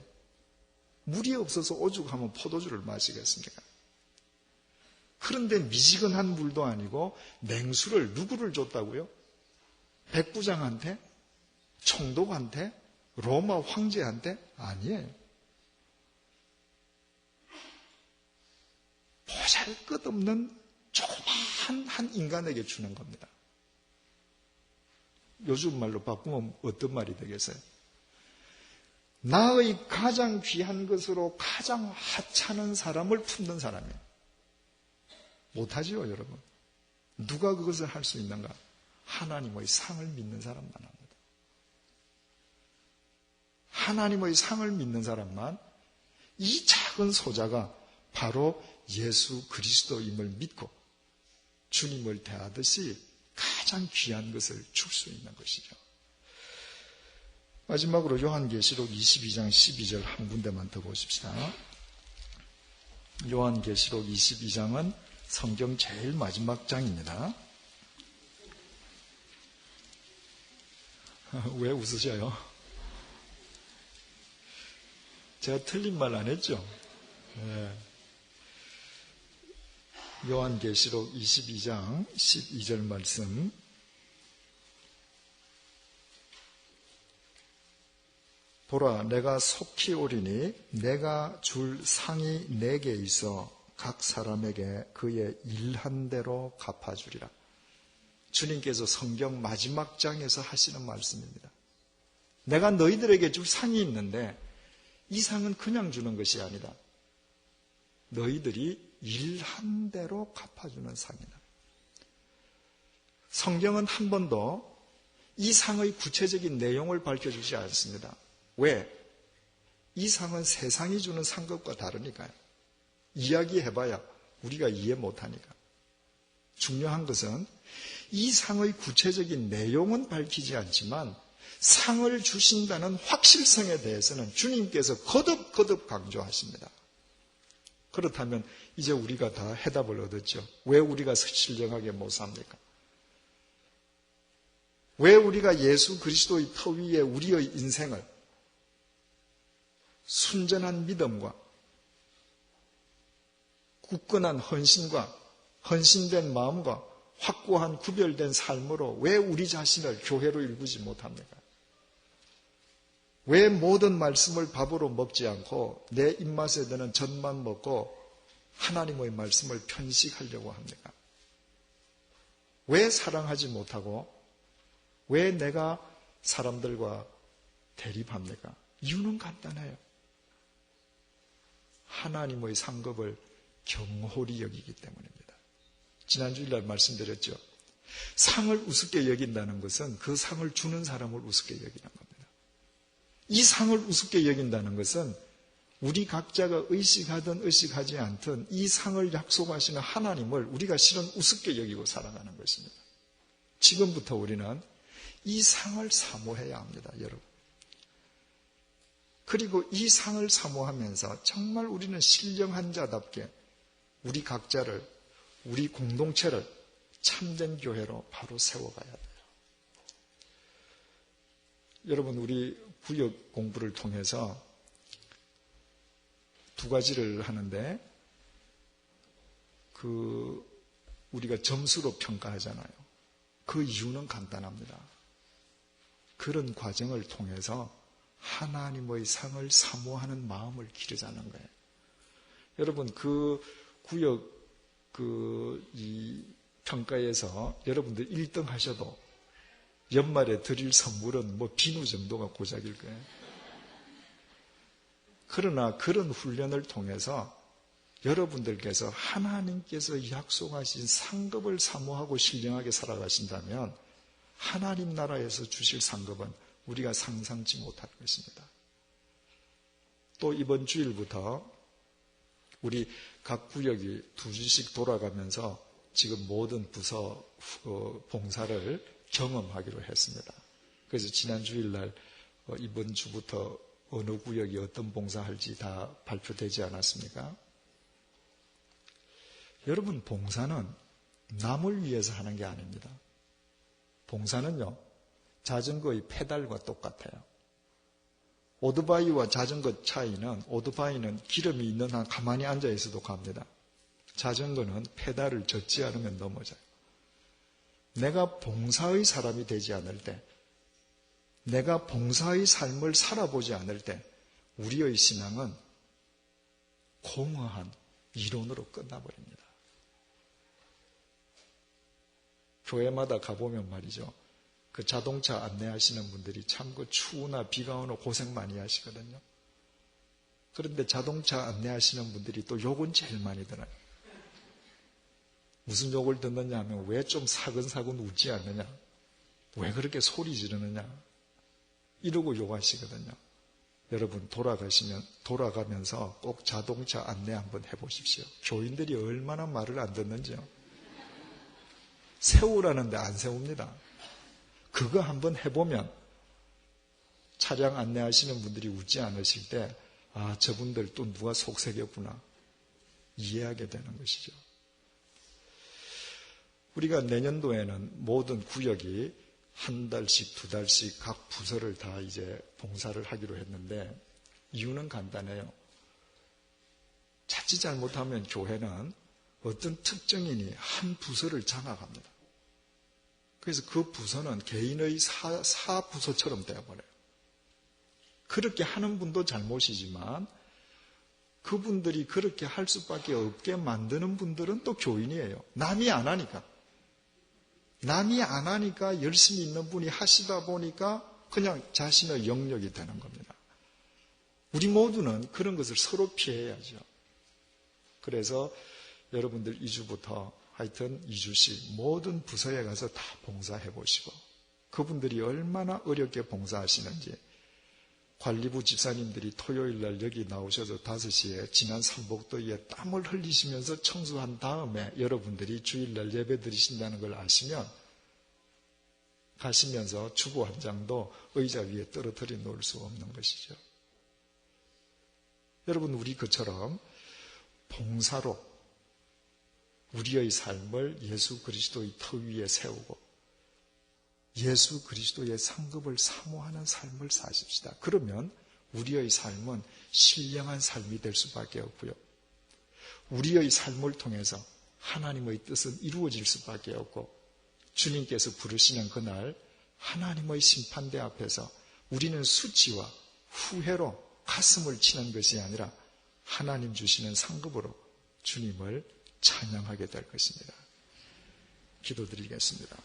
물이 없어서 오죽하면 포도주를 마시겠습니까? 그런데 미지근한 물도 아니고 냉수를 누구를 줬다고요? 백부장한테? 총독한테? 로마 황제한테? 아니에요. 보잘것없는 조그마한 한 인간에게 주는 겁니다. 요즘 말로 바꾸면 어떤 말이 되겠어요? 나의 가장 귀한 것으로 가장 하찮은 사람을 품는 사람이에요. 못하지요, 여러분. 누가 그것을 할 수 있는가? 하나님의 상을 믿는 사람만 합니다. 하나님의 상을 믿는 사람만 이 작은 소자가 바로 예수 그리스도임을 믿고 주님을 대하듯이 가장 귀한 것을 줄 수 있는 것이죠. 마지막으로 요한계시록 22장 12절 한 군데만 더 보십시다. 요한계시록 22장은 성경 제일 마지막 장입니다. 왜 웃으셔요? 제가 틀린 말 안 했죠? 네. 요한계시록 22장 12절 말씀. 보라, 내가 속히 오리니 내가 줄 상이 내게 있어 각 사람에게 그의 일한 대로 갚아주리라. 주님께서 성경 마지막 장에서 하시는 말씀입니다. 내가 너희들에게 줄 상이 있는데 이 상은 그냥 주는 것이 아니다. 너희들이 일한 대로 갚아주는 상이다. 성경은 한 번도 이 상의 구체적인 내용을 밝혀주지 않습니다. 왜? 이 상은 세상이 주는 상급과 다르니까요. 이야기해봐야 우리가 이해 못하니까. 중요한 것은 이 상의 구체적인 내용은 밝히지 않지만 상을 주신다는 확실성에 대해서는 주님께서 거듭 강조하십니다. 그렇다면 이제 우리가 다 해답을 얻었죠. 왜 우리가 신령하게 못 삽니까? 왜 우리가 예수 그리스도의 터 위에 우리의 인생을 순전한 믿음과 굳건한 헌신과 헌신된 마음과 확고한 구별된 삶으로 왜 우리 자신을 교회로 일구지 못합니까? 왜 모든 말씀을 밥으로 먹지 않고 내 입맛에 드는 젖만 먹고 하나님의 말씀을 편식하려고 합니까? 왜 사랑하지 못하고 왜 내가 사람들과 대립합니까? 이유는 간단해요. 하나님의 상급을 경홀히 여기기 때문입니다. 지난 주일날 말씀드렸죠. 상을 우습게 여긴다는 것은 그 상을 주는 사람을 우습게 여기는 겁니다. 이 상을 우습게 여긴다는 것은 우리 각자가 의식하든 의식하지 않든 이 상을 약속하시는 하나님을 우리가 실은 우습게 여기고 살아가는 것입니다. 지금부터 우리는 이 상을 사모해야 합니다, 여러분. 그리고 이 상을 사모하면서 정말 우리는 신령한 자답게 우리 각자를, 우리 공동체를 참된 교회로 바로 세워가야 돼요. 여러분, 우리 구역 공부를 통해서 두 가지를 하는데, 우리가 점수로 평가하잖아요. 그 이유는 간단합니다. 그런 과정을 통해서 하나님의 상을 사모하는 마음을 기르자는 거예요. 여러분, 그 구역 이 평가에서 여러분들 1등 하셔도 연말에 드릴 선물은 비누 정도가 고작일 거예요. 그러나 그런 훈련을 통해서 여러분들께서 하나님께서 약속하신 상급을 사모하고 신령하게 살아가신다면 하나님 나라에서 주실 상급은 우리가 상상치 못할 것입니다. 또 이번 주일부터 우리 각 구역이 2주씩 돌아가면서 지금 모든 부서 봉사를 경험하기로 했습니다. 그래서 지난 주일날 이번 주부터 어느 구역이 어떤 봉사할지 다 발표되지 않았습니까? 여러분, 봉사는 남을 위해서 하는 게 아닙니다. 봉사는요, 자전거의 페달과 똑같아요. 오토바이와 자전거 차이는, 오토바이는 기름이 있는 한 가만히 앉아 있어도 갑니다. 자전거는 페달을 젓지 않으면 넘어져요. 내가 봉사의 사람이 되지 않을 때, 내가 봉사의 삶을 살아보지 않을 때 우리의 신앙은 공허한 이론으로 끝나버립니다. 교회마다 가보면 말이죠. 그 자동차 안내하시는 분들이 참 추우나 비가 오나 고생 많이 하시거든요. 그런데 자동차 안내하시는 분들이 또 욕은 제일 많이 들어요. 무슨 욕을 듣느냐 하면 왜 좀 사근사근 웃지 않느냐? 왜 그렇게 소리 지르느냐? 이러고 욕하시거든요. 여러분, 돌아가면서 꼭 자동차 안내 한번 해보십시오. 교인들이 얼마나 말을 안 듣는지요. 세우라는데 안 세웁니다. 그거 한번 해보면 차량 안내하시는 분들이 웃지 않으실 때, 아, 저분들 또 누가 속색였구나 이해하게 되는 것이죠. 우리가 내년도에는 모든 구역이 한 달씩, 두 달씩 각 부서를 다 이제 봉사를 하기로 했는데, 이유는 간단해요. 자칫 잘못하면 교회는 어떤 특정인이 한 부서를 장악합니다. 그래서 그 부서는 개인의 사부서처럼 되어버려요. 그렇게 하는 분도 잘못이지만 그분들이 그렇게 할 수밖에 없게 만드는 분들은 또 교인이에요. 남이 안 하니까 열심히 있는 분이 하시다 보니까 그냥 자신의 영역이 되는 겁니다. 우리 모두는 그런 것을 서로 피해야죠. 그래서 여러분들 2주부터 하여튼 2주씩 모든 부서에 가서 다 봉사해 보시고, 그분들이 얼마나 어렵게 봉사하시는지, 관리부 집사님들이 토요일 날 여기 나오셔서 5시에 지난 삼복도에 땀을 흘리시면서 청소한 다음에 여러분들이 주일날 예배 드리신다는 걸 아시면 가시면서 주보 한 장도 의자 위에 떨어뜨려 놓을 수 없는 것이죠. 여러분, 우리 그처럼 봉사로 우리의 삶을 예수 그리스도의 터 위에 세우고 예수 그리스도의 상급을 사모하는 삶을 사십시다. 그러면 우리의 삶은 신령한 삶이 될 수밖에 없고요. 우리의 삶을 통해서 하나님의 뜻은 이루어질 수밖에 없고, 주님께서 부르시는 그날 하나님의 심판대 앞에서 우리는 수치와 후회로 가슴을 치는 것이 아니라 하나님 주시는 상급으로 주님을 찬양하게 될 것입니다. 기도드리겠습니다.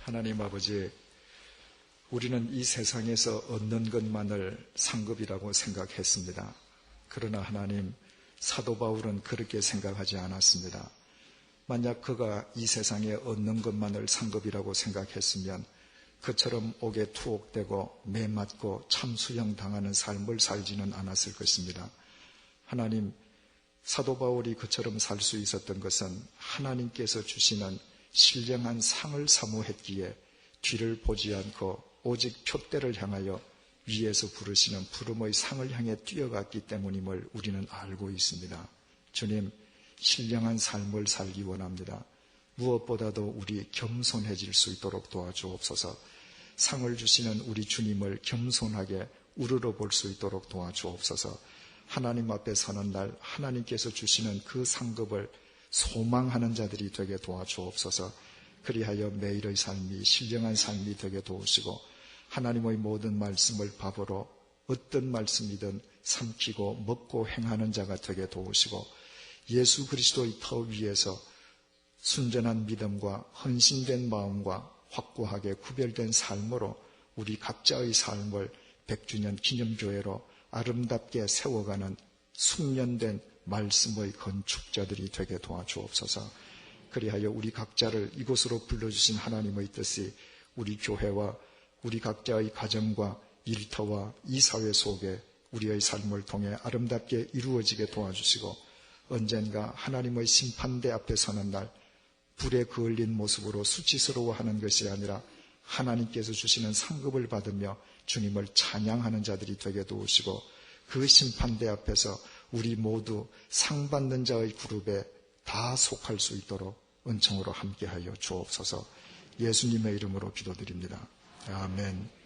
하나님 아버지, 우리는 이 세상에서 얻는 것만을 상급이라고 생각했습니다. 그러나 하나님, 사도 바울은 그렇게 생각하지 않았습니다. 만약 그가 이 세상에 얻는 것만을 상급이라고 생각했으면 그처럼 옥에 투옥되고 매맞고 참수형 당하는 삶을 살지는 않았을 것입니다. 하나님, 사도 바울이 그처럼 살 수 있었던 것은 하나님께서 주시는 신령한 상을 사모했기에 뒤를 보지 않고 오직 표대를 향하여 위에서 부르시는 부름의 상을 향해 뛰어갔기 때문임을 우리는 알고 있습니다. 주님, 신령한 삶을 살기 원합니다. 무엇보다도 우리 겸손해질 수 있도록 도와주옵소서. 상을 주시는 우리 주님을 겸손하게 우러러 볼 수 있도록 도와주옵소서. 하나님 앞에 서는 날 하나님께서 주시는 그 상급을 소망하는 자들이 되게 도와주옵소서. 그리하여 매일의 삶이 신령한 삶이 되게 도우시고 하나님의 모든 말씀을 밥으로 어떤 말씀이든 삼키고 먹고 행하는 자가 되게 도우시고 예수 그리스도의 터 위에서 순전한 믿음과 헌신된 마음과 확고하게 구별된 삶으로 우리 각자의 삶을 100주년 기념교회로 아름답게 세워가는 숙련된 말씀의 건축자들이 되게 도와주옵소서. 그리하여 우리 각자를 이곳으로 불러주신 하나님의 뜻이 우리 교회와 우리 각자의 가정과 일터와 이 사회 속에 우리의 삶을 통해 아름답게 이루어지게 도와주시고 언젠가 하나님의 심판대 앞에 서는 날 불에 그을린 모습으로 수치스러워하는 것이 아니라 하나님께서 주시는 상급을 받으며 주님을 찬양하는 자들이 되게 도우시고 그 심판대 앞에서 우리 모두 상 받는 자의 그룹에 다 속할 수 있도록 은총으로 함께하여 주옵소서. 예수님의 이름으로 기도드립니다. 아멘.